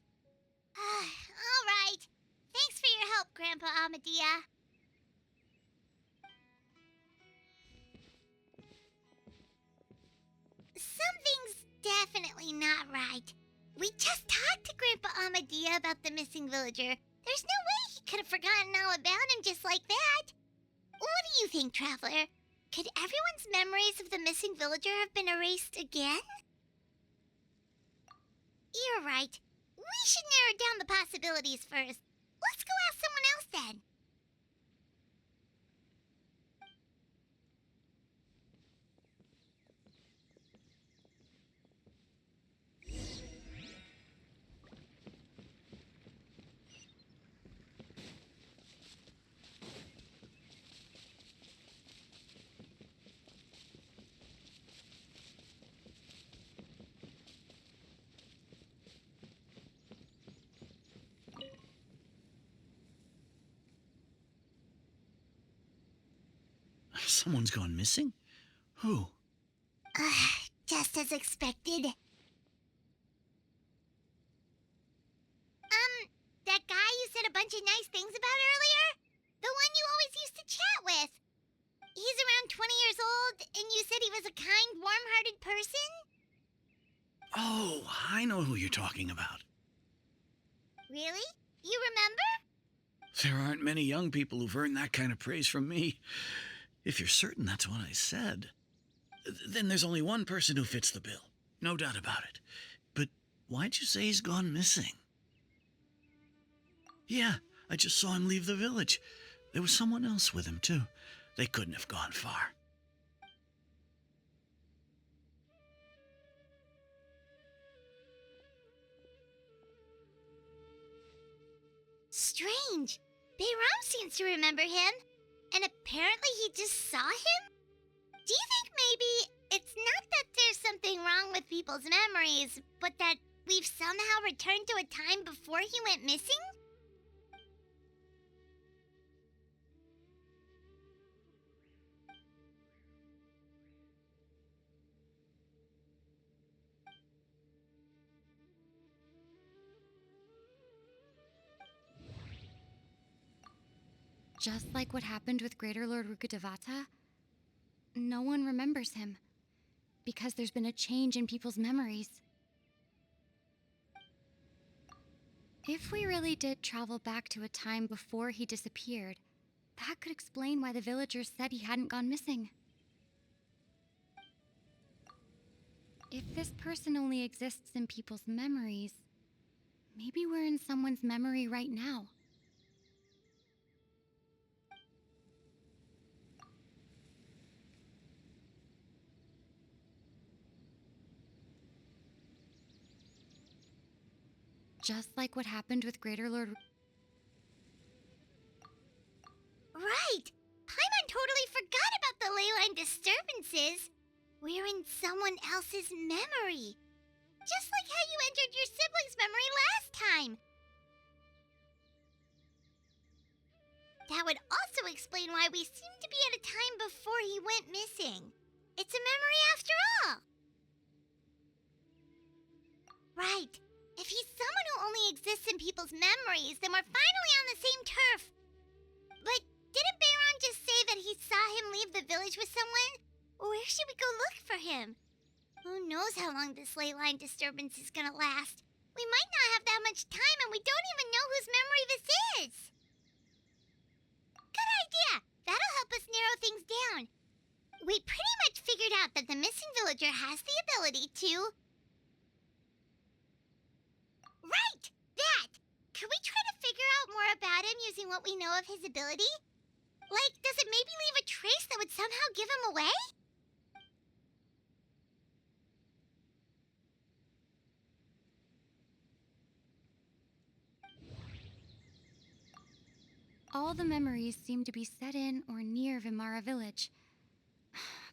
All right. Thanks for your help, Grandpa Amadea. Something's definitely not right. We just talked to Grandpa Amadea about the missing villager. There's no way he could have forgotten all about him just like that. What do you think, Traveler? Could everyone's memories of the missing villager have been erased again? You're right. We should narrow down the possibilities first. Let's go ask someone else then. Someone's gone missing? Who? Just as expected. That guy you said a bunch of nice things about earlier? The one you always used to chat with. He's around 20 years old, and you said he was a kind, warm-hearted person? Oh, I know who you're talking about. Really? You remember? There aren't many young people who've earned that kind of praise from me. If you're certain that's what I said, then there's only one person who fits the bill. No doubt about it. But why'd you say he's gone missing? Yeah, I just saw him leave the village. There was someone else with him, too. They couldn't have gone far. Strange. Bayram seems to remember him. And apparently he just saw him? Do you think maybe it's not that there's something wrong with people's memories, but that we've somehow returned to a time before he went missing? Just like what happened with Greater Lord Rukkhadevata, no one remembers him, because there's been a change in people's memories. If we really did travel back to a time before he disappeared, that could explain why the villagers said he hadn't gone missing. If this person only exists in people's memories, maybe we're in someone's memory right now. Just like what happened with Greater Lord... Right! Paimon totally forgot about the leyline disturbances. We're in someone else's memory. Just like how you entered your sibling's memory last time. That would also explain why we seem to be at a time before he went missing. It's a memory after all. Right. If he's someone who only exists in people's memories, then we're finally on the same turf. But didn't Bayron just say that he saw him leave the village with someone? Where should we go look for him? Who knows how long this ley line disturbance is gonna last? We might not have that much time, and we don't even know whose memory this is. Good idea! That'll help us narrow things down. We pretty much figured out that the missing villager has the ability to... Right! That! Could we try to figure out more about him using what we know of his ability? Like, does it maybe leave a trace that would somehow give him away? All the memories seem to be set in or near Vimara village,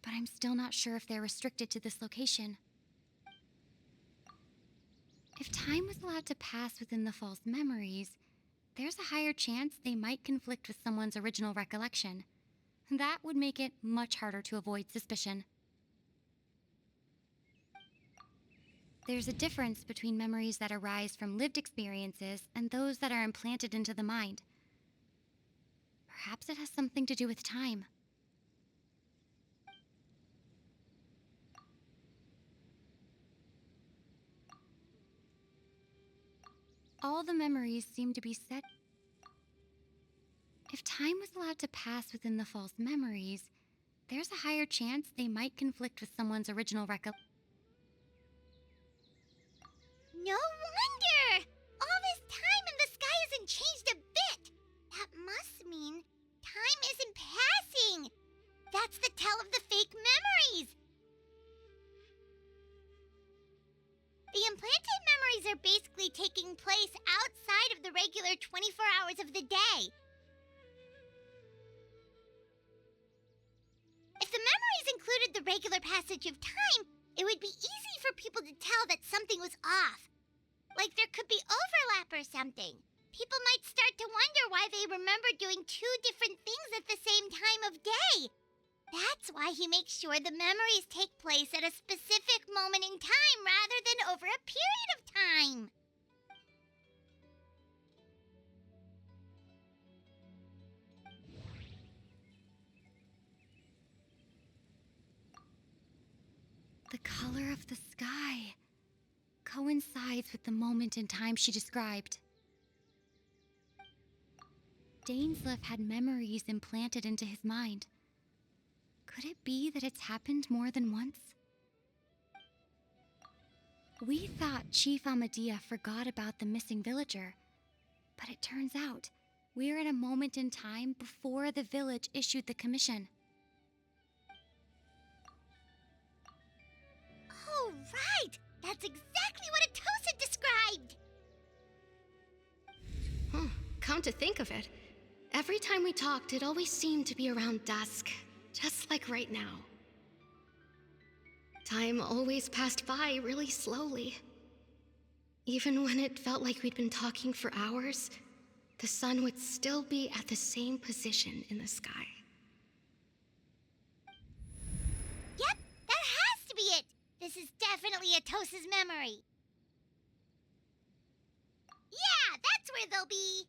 but I'm still not sure if they're restricted to this location. If time was allowed to pass within the false memories, there's a higher chance they might conflict with someone's original recollection. That would make it much harder to avoid suspicion. There's a difference between memories that arise from lived experiences and those that are implanted into the mind. Perhaps it has something to do with time. All the memories seem to be set. If time was allowed to pass within the false memories, there's a higher chance they might conflict with someone's original recollection. No wonder! All this time and the sky hasn't changed a bit! That must mean time isn't passing! That's the tell of the fake memories! The implanted memories are basically taking place outside of the regular 24 hours of the day. If the memories included the regular passage of time, it would be easy for people to tell that something was off. Like there could be overlap or something. People might start to wonder why they remember doing two different things at the same time of day. That's why he makes sure the memories take place at a specific moment in time rather than over a period of time. The color of the sky coincides with the moment in time she described. Dainsleif had memories implanted into his mind. Could it be that it's happened more than once? We thought Chief Amadea forgot about the missing villager, but it turns out we're at a moment in time before the village issued the commission. Oh, right! That's exactly what Atosa described! Come to think of it, every time we talked, it always seemed to be around dusk, just like right now. Time always passed by really slowly. Even when it felt like we'd been talking for hours, the sun would still be at the same position in the sky. Yep, that has to be it! This is definitely Atosa's memory. Yeah, that's where they'll be.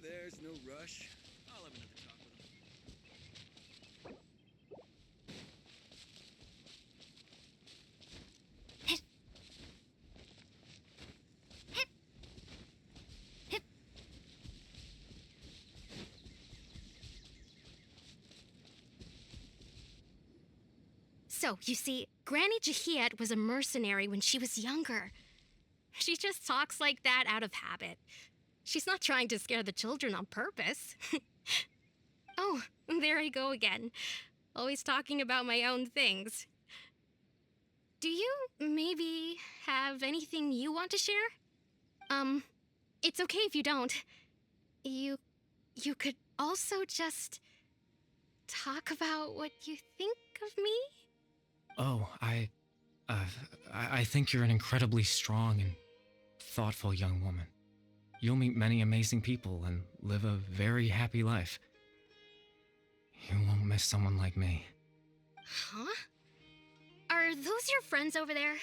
There's no rush. I'll have another talk with him. So, you see, Granny Jahiet was a mercenary when she was younger. She just talks like that out of habit. She's not trying to scare the children on purpose. Oh, there I go again. Always talking about my own things. Do you maybe have anything you want to share? It's okay if you don't. You could also just talk about what you think of me? Oh, I think you're an incredibly strong and thoughtful young woman. You'll meet many amazing people and live a very happy life. You won't miss someone like me. Huh? Are those your friends over there?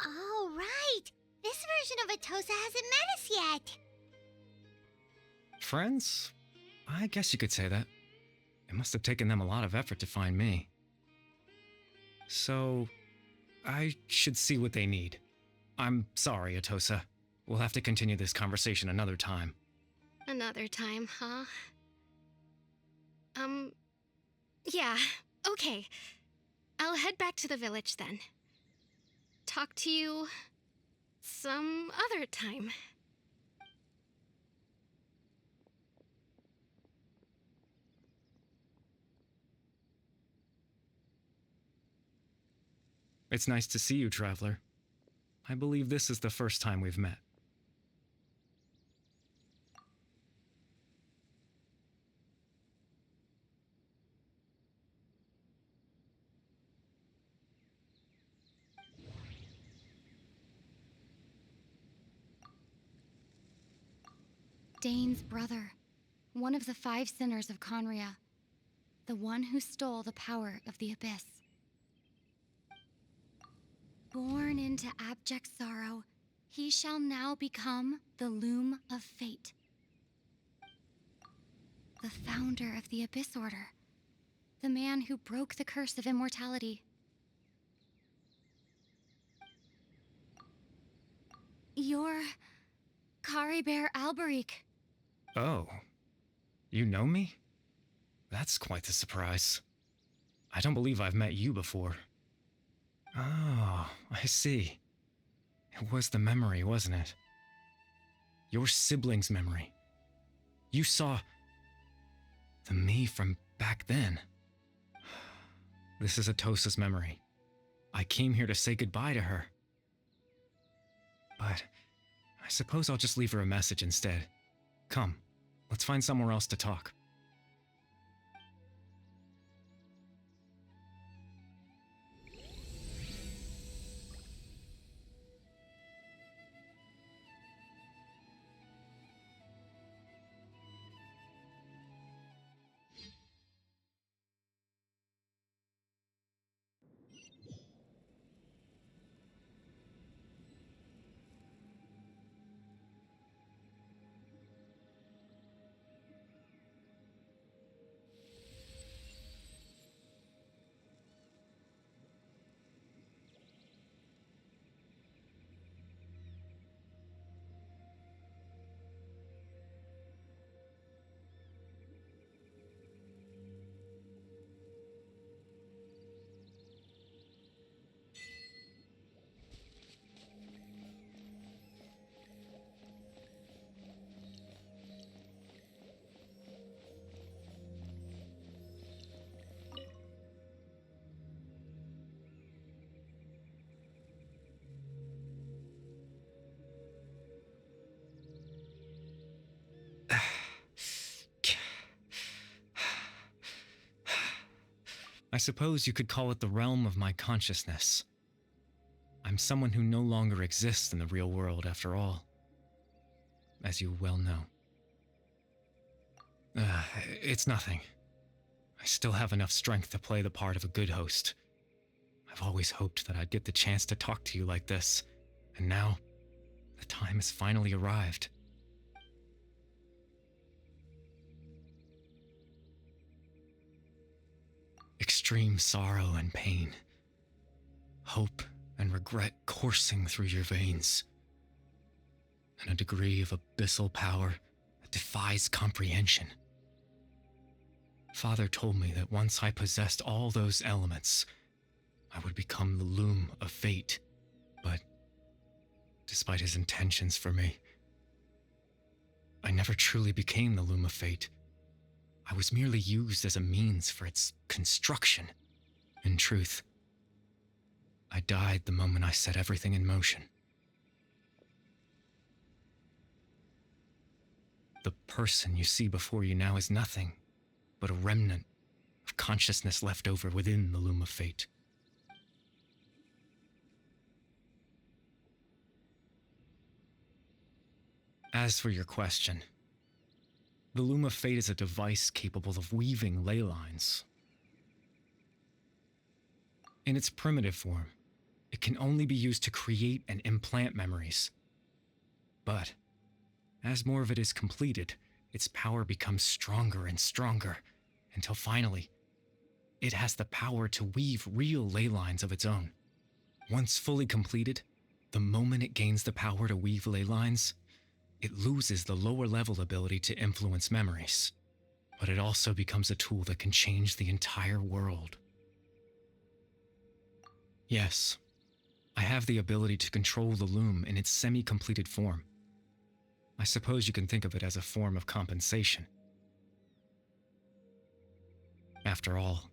Oh, right! This version of Atosa hasn't met us yet! Friends? I guess you could say that. It must have taken them a lot of effort to find me. So, I should see what they need. I'm sorry, Atosa. We'll have to continue this conversation another time. Another time, huh? Yeah, okay. I'll head back to the village then. Talk to you some other time. It's nice to see you, Traveler. I believe this is the first time we've met. Dane's brother, one of the 5 sinners of Conria, the one who stole the power of the Abyss. Born into abject sorrow, he shall now become the Loom of Fate. The founder of the Abyss Order, the man who broke the curse of immortality. You're Caribert Alberic. Oh, you know me? That's quite the surprise. I don't believe I've met you before. Oh, I see. It was the memory, wasn't it? Your sibling's memory. You saw the me from back then. This is Atosa's memory. I came here to say goodbye to her. But I suppose I'll just leave her a message instead. Come, let's find somewhere else to talk. I suppose you could call it the realm of my consciousness. I'm someone who no longer exists in the real world, after all, as you well know. It's nothing. I still have enough strength to play the part of a good host. I've always hoped that I'd get the chance to talk to you like this, and now the time has finally arrived. Extreme sorrow and pain, hope and regret coursing through your veins, and a degree of abyssal power that defies comprehension. Father told me that once I possessed all those elements, I would become the Loom of Fate, but despite his intentions for me, I never truly became the Loom of Fate. I was merely used as a means for its construction. In truth, I died the moment I set everything in motion. The person you see before you now is nothing but a remnant of consciousness left over within the Loom of Fate. As for your question, the Loom of Fate is a device capable of weaving ley lines. In its primitive form, it can only be used to create and implant memories. But as more of it is completed, its power becomes stronger and stronger, until finally, it has the power to weave real ley lines of its own. Once fully completed, the moment it gains the power to weave ley lines, it loses the lower level ability to influence memories. but it also becomes a tool that can change the entire world. Yes, I have the ability to control the loom in its semi-completed form. I suppose you can think of it as a form of compensation. After all,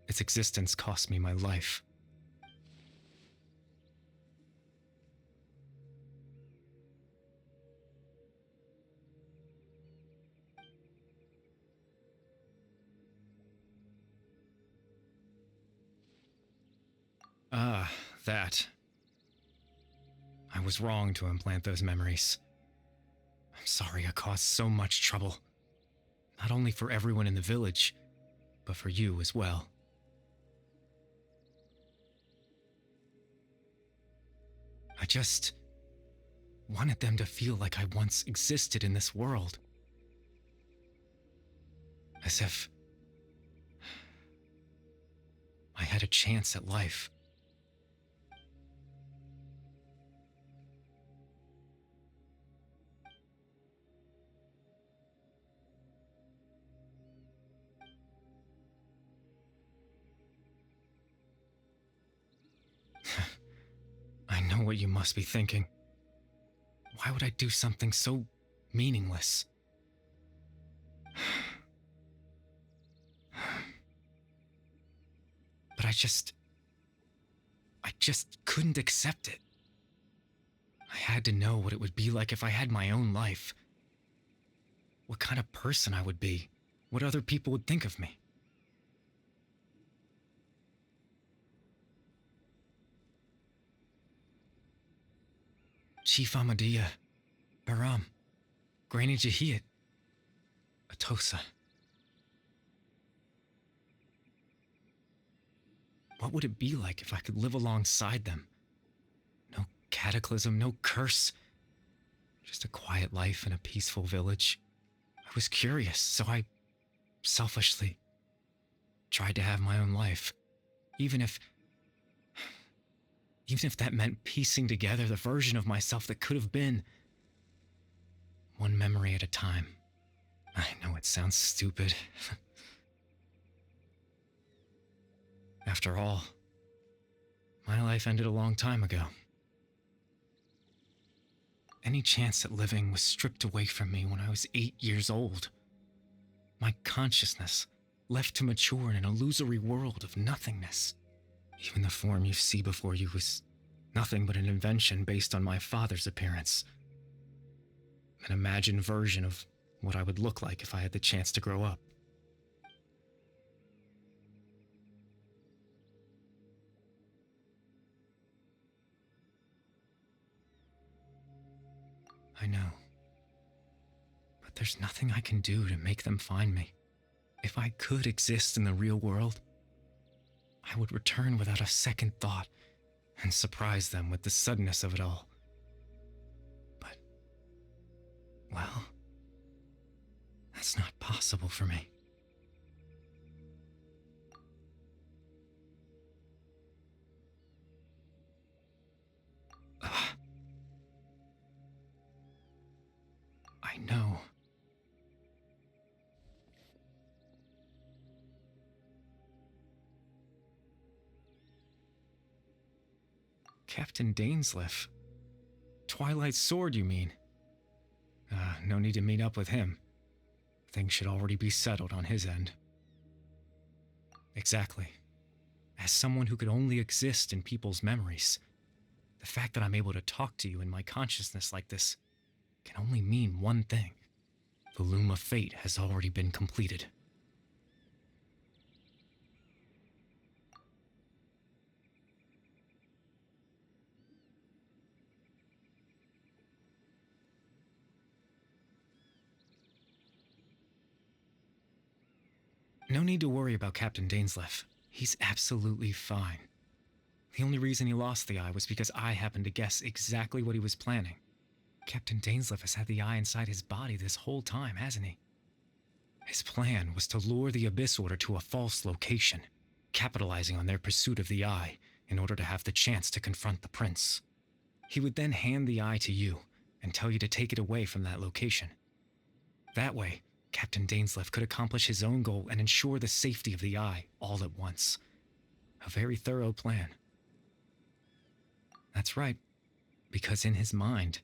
its existence cost me my life. Ah, that. I was wrong to implant those memories. I'm sorry I caused so much trouble. Not only for everyone in the village, but for you as well. I just wanted them to feel like I once existed in this world. As if I had a chance at life. I know what you must be thinking. Why would I do something so meaningless? But I just couldn't accept it. I had to know what it would be like if I had my own life. What kind of person I would be. What other people would think of me. Chief Amadea, Baram, Granny Jahiat, Atosa. What would it be like if I could live alongside them? No cataclysm, no curse. Just a quiet life in a peaceful village. I was curious, so I selfishly tried to have my own life. Even if that meant piecing together the version of myself that could have been. One memory at a time. I know it sounds stupid. After all, my life ended a long time ago. Any chance at living was stripped away from me when I was 8 years old. My consciousness left to mature in an illusory world of nothingness. Even the form you see before you was nothing but an invention based on my father's appearance. An imagined version of what I would look like if I had the chance to grow up. I know. But there's nothing I can do to make them find me. If I could exist in the real world, I would return without a second thought and surprise them with the suddenness of it all. But, well, that's not possible for me. I know. Captain Dainsleif. Twilight Sword, you mean? No need to meet up with him. Things should already be settled on his end. Exactly. As someone who could only exist in people's memories, the fact that I'm able to talk to you in my consciousness like this can only mean one thing. The loom of fate has already been completed. No need to worry about Captain Dainsleif. He's absolutely fine. The only reason he lost the eye was because I happened to guess exactly what he was planning. Captain Dainsleif has had the eye inside his body this whole time, hasn't he? His plan was to lure the Abyss Order to a false location, capitalizing on their pursuit of the eye in order to have the chance to confront the prince. He would then hand the eye to you and tell you to take it away from that location. That way, Captain Dainsleif could accomplish his own goal and ensure the safety of the Eye all at once. A very thorough plan. That's right, because in his mind,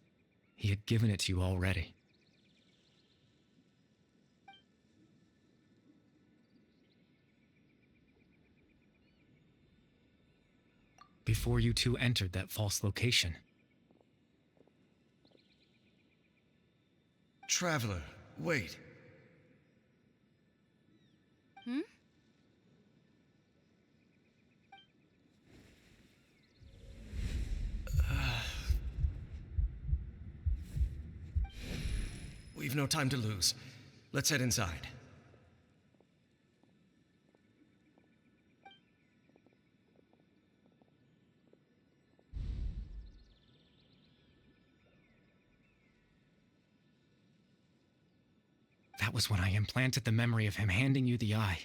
he had given it to you already. Before you two entered that false location. Traveler, wait. Hmm? We've no time to lose. Let's head inside. That was when I implanted the memory of him handing you the Eye.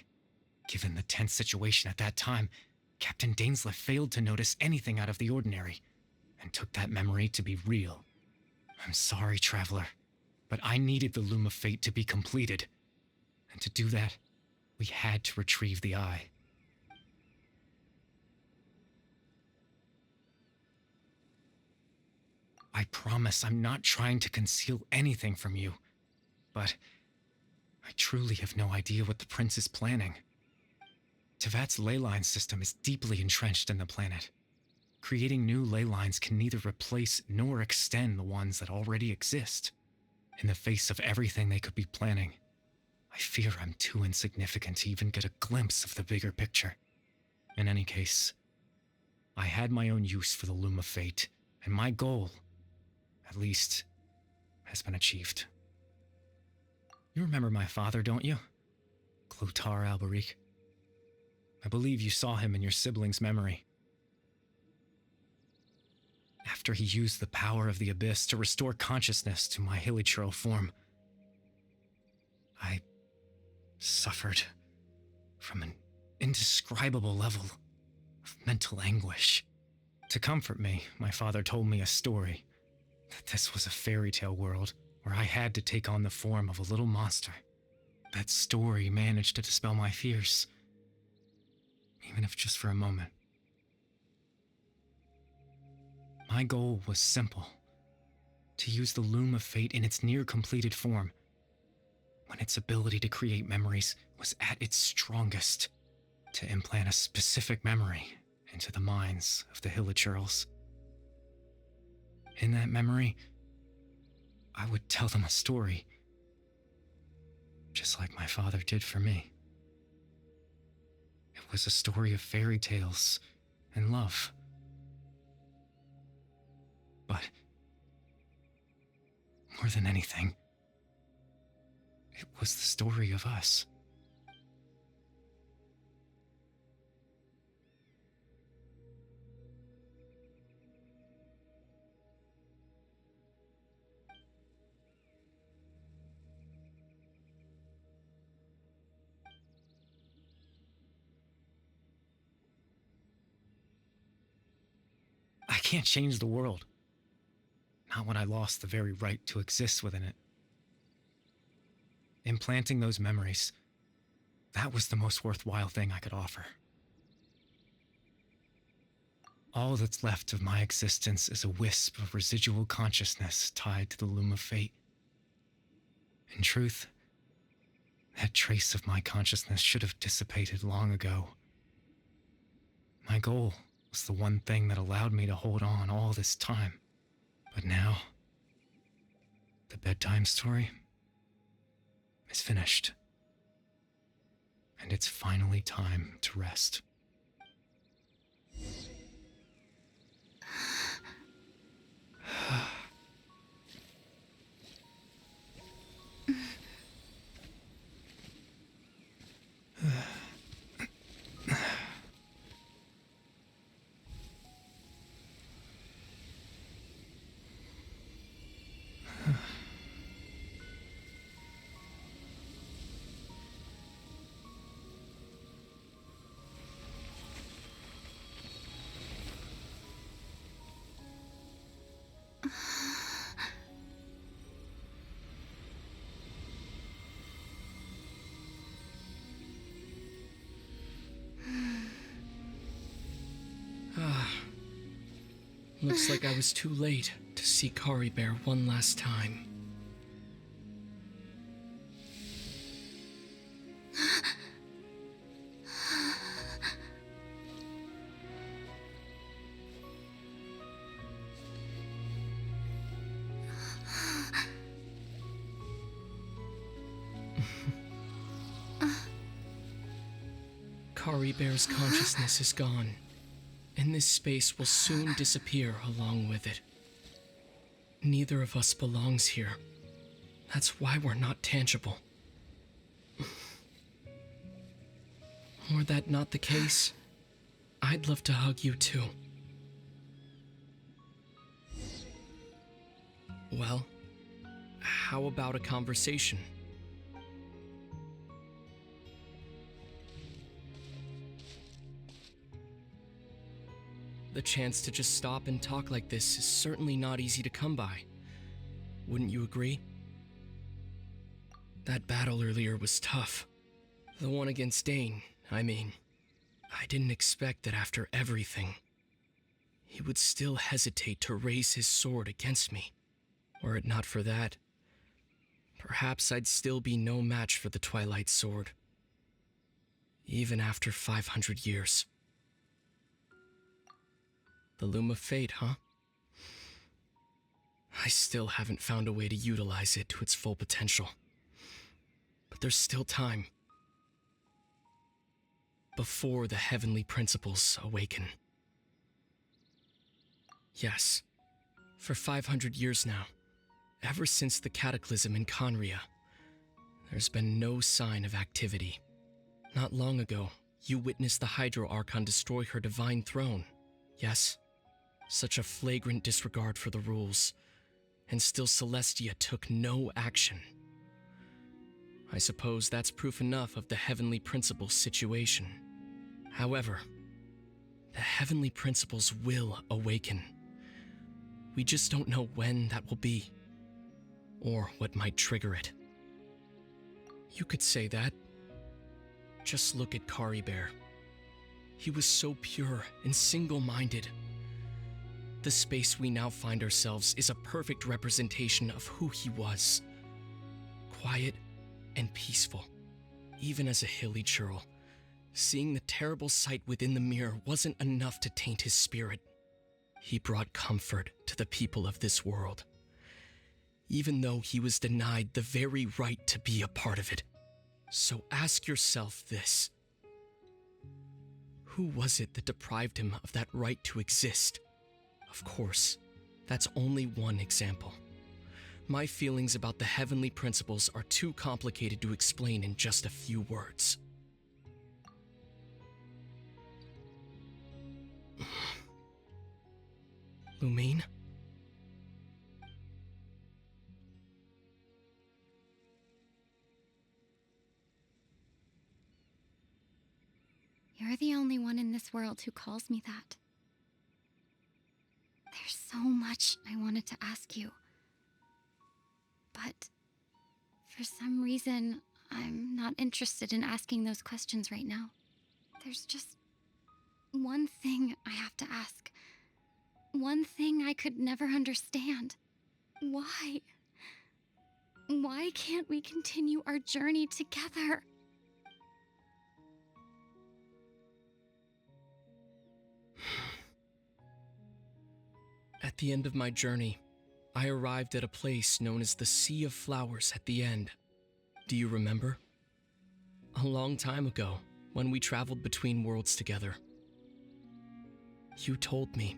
Given the tense situation at that time, Captain Dainsleif failed to notice anything out of the ordinary, and took that memory to be real. I'm sorry, Traveler, but I needed the Loom of Fate to be completed. And to do that, we had to retrieve the Eye. I promise I'm not trying to conceal anything from you, but I truly have no idea what the Prince is planning. Tevat's ley line system is deeply entrenched in the planet. Creating new ley lines can neither replace nor extend the ones that already exist. In the face of everything they could be planning, I fear I'm too insignificant to even get a glimpse of the bigger picture. In any case, I had my own use for the Loom of Fate, and my goal, at least, has been achieved. You remember my father, don't you? Clotar Alberic. I believe you saw him in your sibling's memory. After he used the power of the Abyss to restore consciousness to my hilichurl form, I suffered from an indescribable level of mental anguish. To comfort me, my father told me a story, that this was a fairy tale world where I had to take on the form of a little monster. That story managed to dispel my fears, even if just for a moment. My goal was simple: to use the Loom of Fate in its near-completed form, when its ability to create memories was at its strongest, to implant a specific memory into the minds of the hilichurls. In that memory, I would tell them a story, just like my father did for me. It was a story of fairy tales and love. But more than anything, it was the story of us. I can't change the world. Not when I lost the very right to exist within it. Implanting those memories, that was the most worthwhile thing I could offer. All that's left of my existence is a wisp of residual consciousness tied to the Loom of Fate. In truth, that trace of my consciousness should have dissipated long ago. My goal was the one thing that allowed me to hold on all this time. But now, the bedtime story is finished. And it's finally time to rest. Looks like I was too late to see Kari Bear one last time. Kari Bear's consciousness is gone, and this space will soon disappear along with it. Neither of us belongs here. That's why we're not tangible. Were that not the case, I'd love to hug you too. Well, how about a conversation? The chance to just stop and talk like this is certainly not easy to come by. Wouldn't you agree? That battle earlier was tough. The one against Dane, I mean. I didn't expect that after everything, he would still hesitate to raise his sword against me. Were it not for that, perhaps I'd still be no match for the Twilight Sword. Even after 500 years. The Loom of Fate, huh? I still haven't found a way to utilize it to its full potential. But there's still time. Before the heavenly principles awaken. Yes, for 500 years now, ever since the cataclysm in Conria, there's been no sign of activity. Not long ago, you witnessed the Hydro Archon destroy her divine throne, yes? Such a flagrant disregard for the rules, and still Celestia took no action. I suppose that's proof enough of the heavenly principles situation. However, the heavenly principles will awaken. We just don't know when that will be, or what might trigger it. You could say that. Just look at Kari Bear. He was so pure and single-minded. The space we now find ourselves is a perfect representation of who he was. Quiet and peaceful, even as a hilly churl. Seeing the terrible sight within the mirror wasn't enough to taint his spirit. He brought comfort to the people of this world, even though he was denied the very right to be a part of it. So ask yourself this. Who was it that deprived him of that right to exist? Of course, that's only one example. My feelings about the heavenly principles are too complicated to explain in just a few words. Lumine? You're the only one in this world who calls me that. There's so much I wanted to ask you. But for some reason, I'm not interested in asking those questions right now. There's just one thing I have to ask. One thing I could never understand. Why? Why can't we continue our journey together? At the end of my journey, I arrived at a place known as the Sea of Flowers at the end. Do you remember? A long time ago, when we traveled between worlds together. You told me.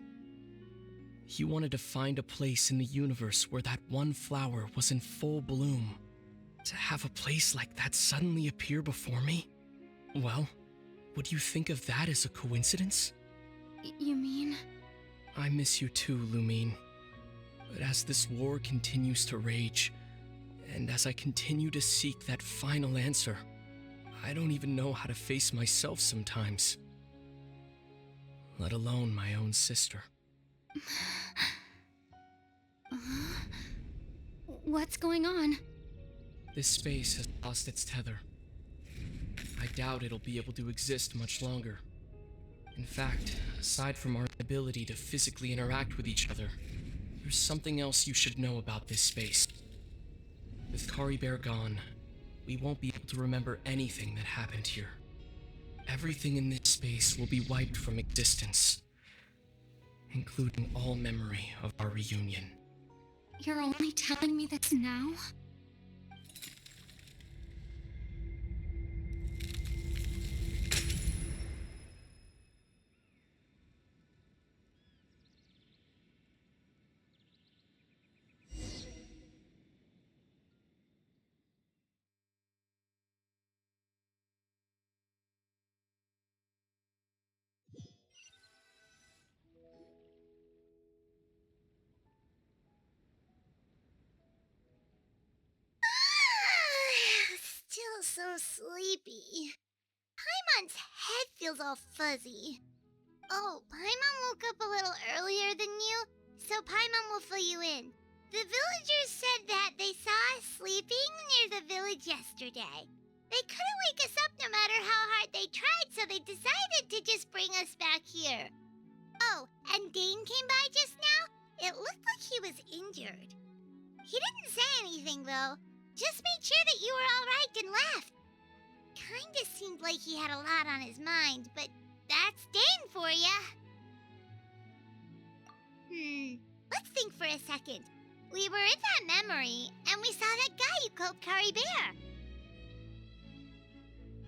You wanted to find a place in the universe where that one flower was in full bloom. To have a place like that suddenly appear before me? Well, would you think of that as a coincidence? You mean? I miss you too, Lumine. But as this war continues to rage, and as I continue to seek that final answer, I don't even know how to face myself sometimes. Let alone my own sister. What's going on? This space has lost its tether. I doubt it'll be able to exist much longer. In fact, aside from our ability to physically interact with each other, there's something else you should know about this space. With Kari Bear gone, we won't be able to remember anything that happened here. Everything in this space will be wiped from existence, including all memory of our reunion. You're only telling me this now? Still so sleepy. Paimon's head feels all fuzzy. Oh, Paimon woke up a little earlier than you, so Paimon will fill you in. The villagers said that they saw us sleeping near the village yesterday. They couldn't wake us up no matter how hard they tried, so they decided to just bring us back here. Oh, and Dane came by just now. It looked like he was injured. He didn't say anything, though. Just made sure that you were all right and left. Kinda seemed like he had a lot on his mind, but that's Dane for ya. Let's think for a second. We were in that memory, and we saw that guy you called Kari Bear.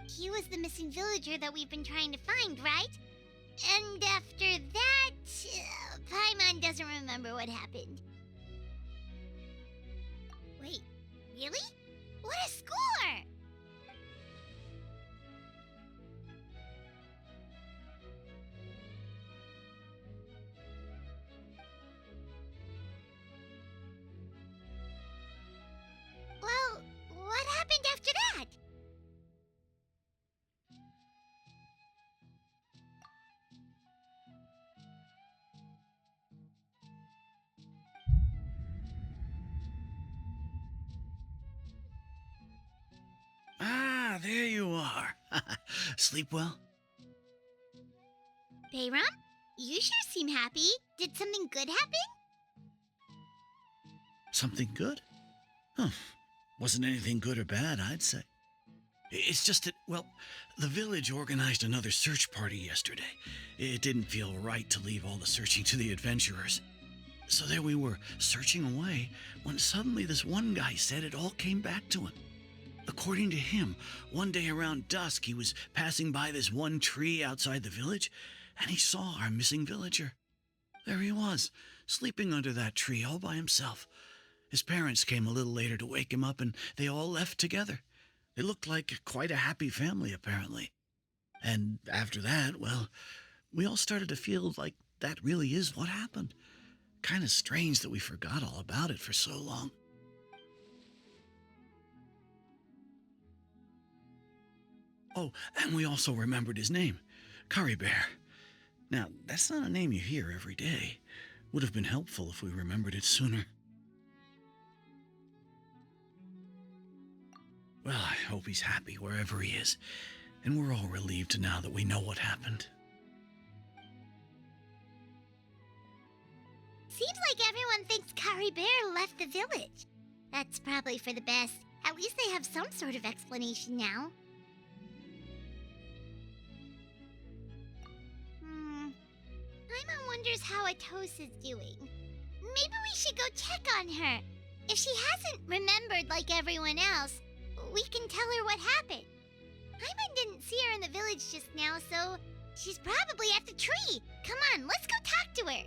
He was the missing villager that we've been trying to find, right? And after that, Paimon doesn't remember what happened. Wait, really? What a score! Well, what happened after that? Ah, there you are. Sleep well? Bayram, you sure seem happy. Did something good happen? Something good? Huh. Wasn't anything good or bad, I'd say. It's just that, well, the village organized another search party yesterday. It didn't feel right to leave all the searching to the adventurers. So there we were, searching away, when suddenly this one guy said it all came back to him. According to him, one day around dusk, he was passing by this one tree outside the village, and he saw our missing villager. There he was, sleeping under that tree all by himself. His parents came a little later to wake him up, and they all left together. They looked like quite a happy family, apparently. And after that, well, we all started to feel like that really is what happened. Kind of strange that we forgot all about it for so long. Oh, and we also remembered his name, Kari Bear. Now, that's not a name you hear every day. Would have been helpful if we remembered it sooner. Well, I hope he's happy wherever he is, and we're all relieved now that we know what happened. Seems like everyone thinks Kari Bear left the village. That's probably for the best. At least they have some sort of explanation now. Paimon wonders how Atos is doing. Maybe we should go check on her. If she hasn't remembered like everyone else, we can tell her what happened. Paimon didn't see her in the village just now, so she's probably at the tree. Come on, let's go talk to her.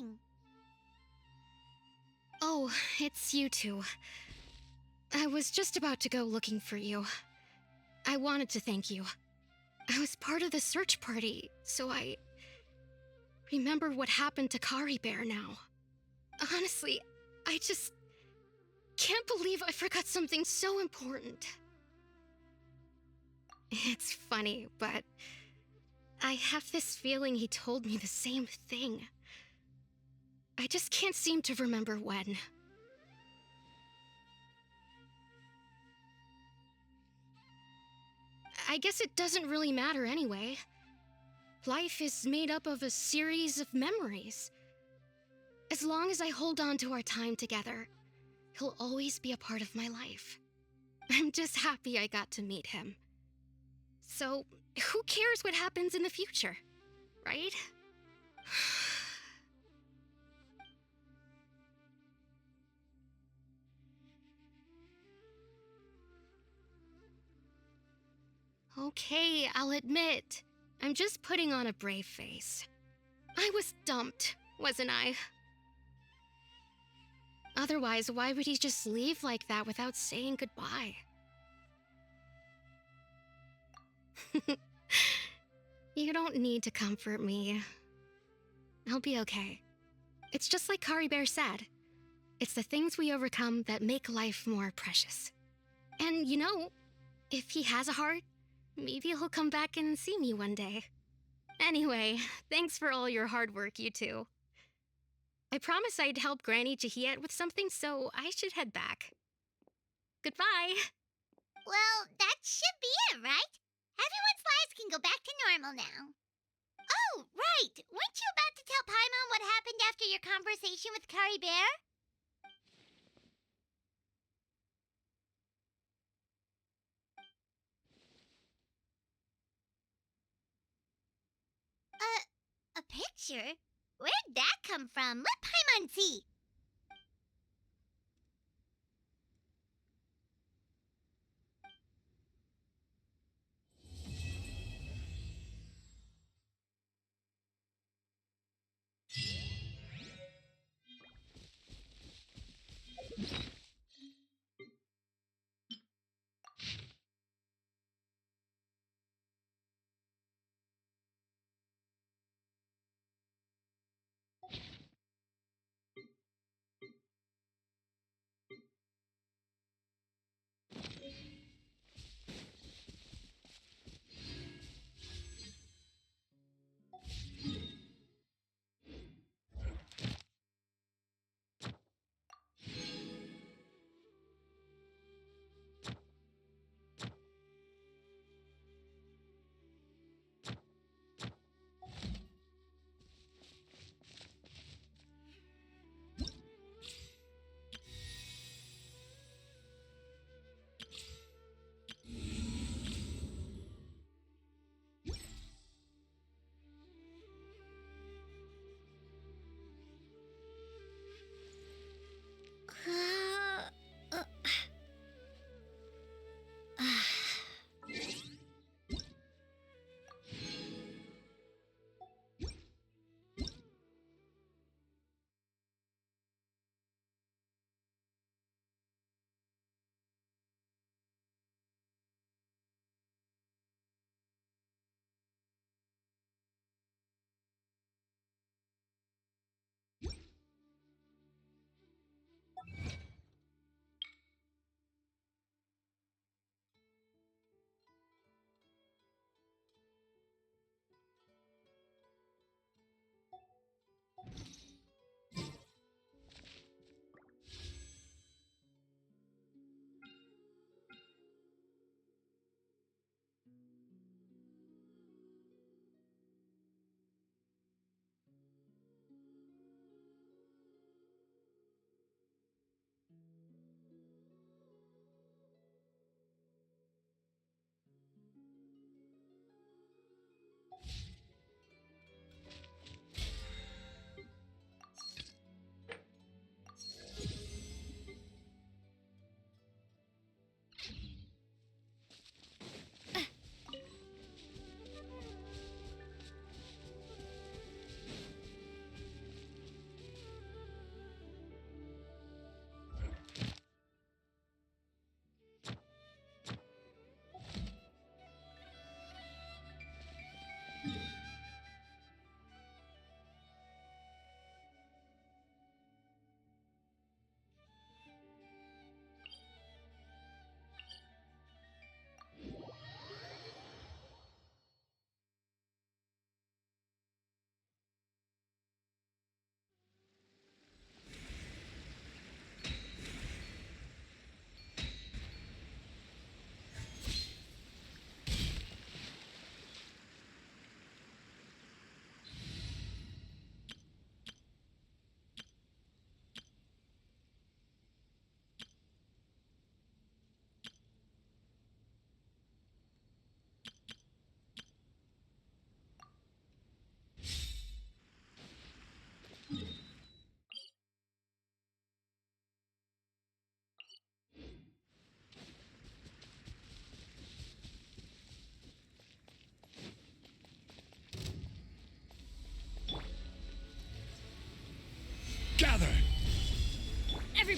doing? Oh, it's you two. I was just about to go looking for you. I wanted to thank you. I was part of the search party, so I remember what happened to Kari Bear now. Honestly, I just can't believe I forgot something so important. It's funny, but I have this feeling he told me the same thing. I just can't seem to remember when. I guess it doesn't really matter anyway. Life is made up of a series of memories. As long as I hold on to our time together, he'll always be a part of my life. I'm just happy I got to meet him. So, who cares what happens in the future, right? Okay, I'll admit, I'm just putting on a brave face. I was dumped, wasn't I? Otherwise, why would he just leave like that without saying goodbye? You don't need to comfort me. I'll be okay. It's just like Kari Bear said. It's the things we overcome that make life more precious. And you know, if he has a heart, maybe he'll come back and see me one day. Anyway, thanks for all your hard work, you two. I promised I'd help Granny Jahiet with something, so I should head back. Goodbye! Well, that should be it, right? Everyone's lives can go back to normal now. Oh, right! Weren't you about to tell Paimon what happened after your conversation with Kari Bear? A picture? Where'd that come from? Let Paimon see.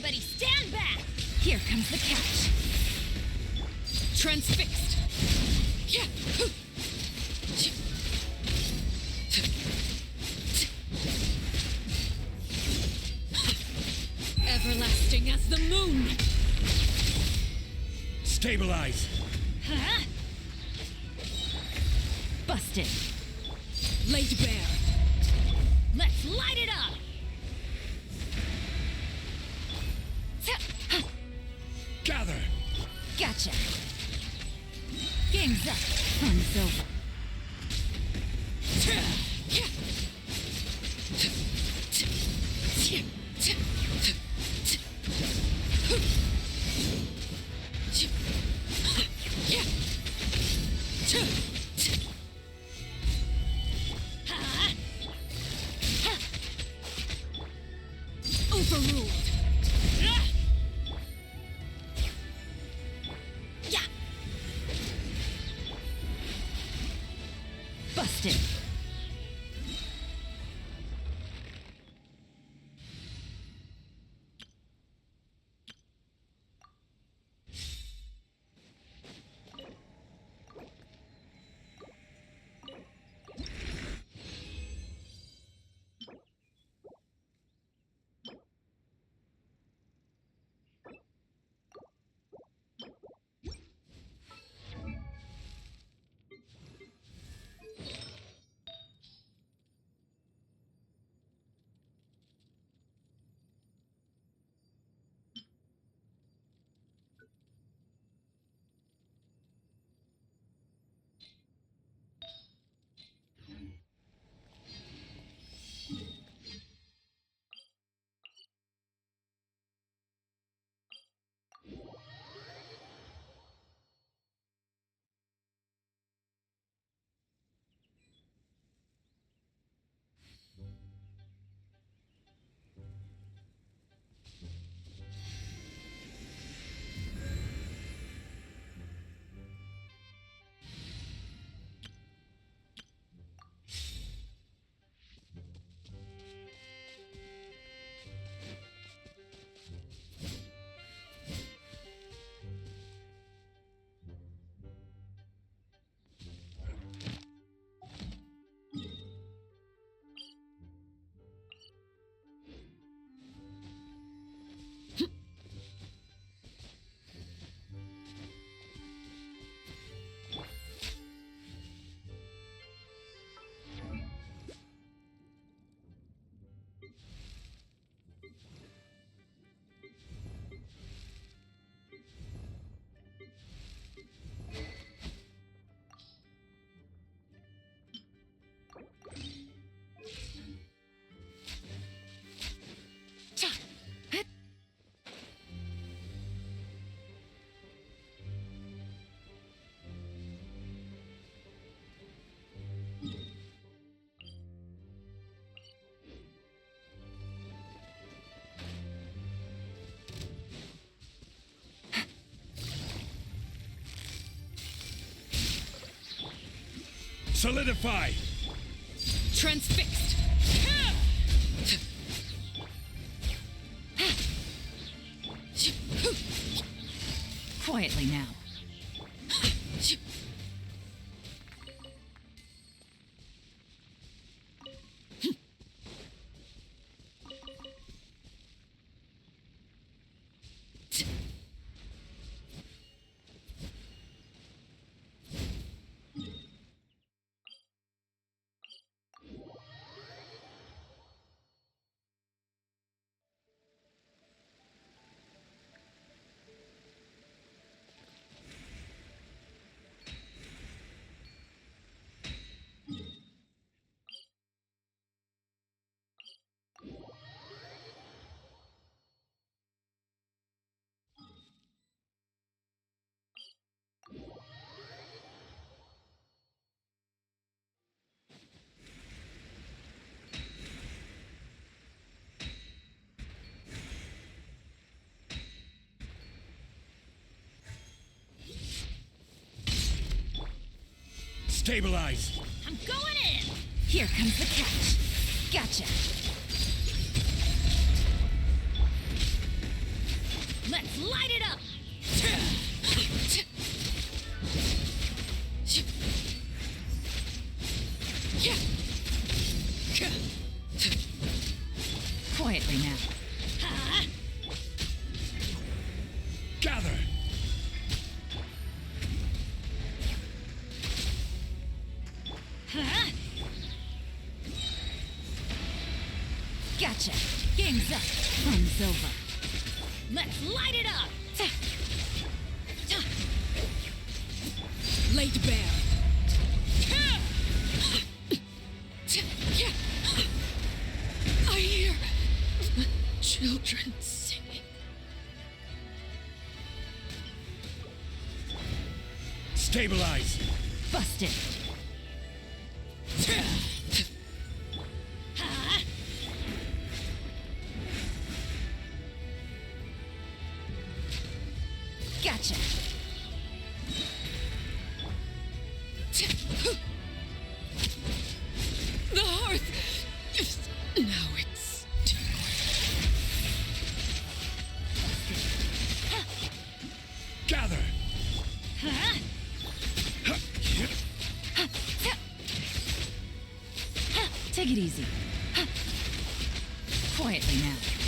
Everybody stand back! Here comes the catch. Transfixed. Everlasting as the moon. Stabilize. Huh? Busted. Laid bare. Let's light it up. Gather. Gotcha. Game's up. Fun's over. Overruled. Yeah. Busted. Solidify. Transfixed. Quietly now. Stabilize. I'm going in. Here comes the catch. Gotcha. light it up! Quietly now. Gather! Gotcha. Game's up. Fun's over. Let's light it up! Laid bare. I hear children singing. Stabilize! Busted. Gotcha. The hearth. Now it's too Gather! Take it easy. Quietly now.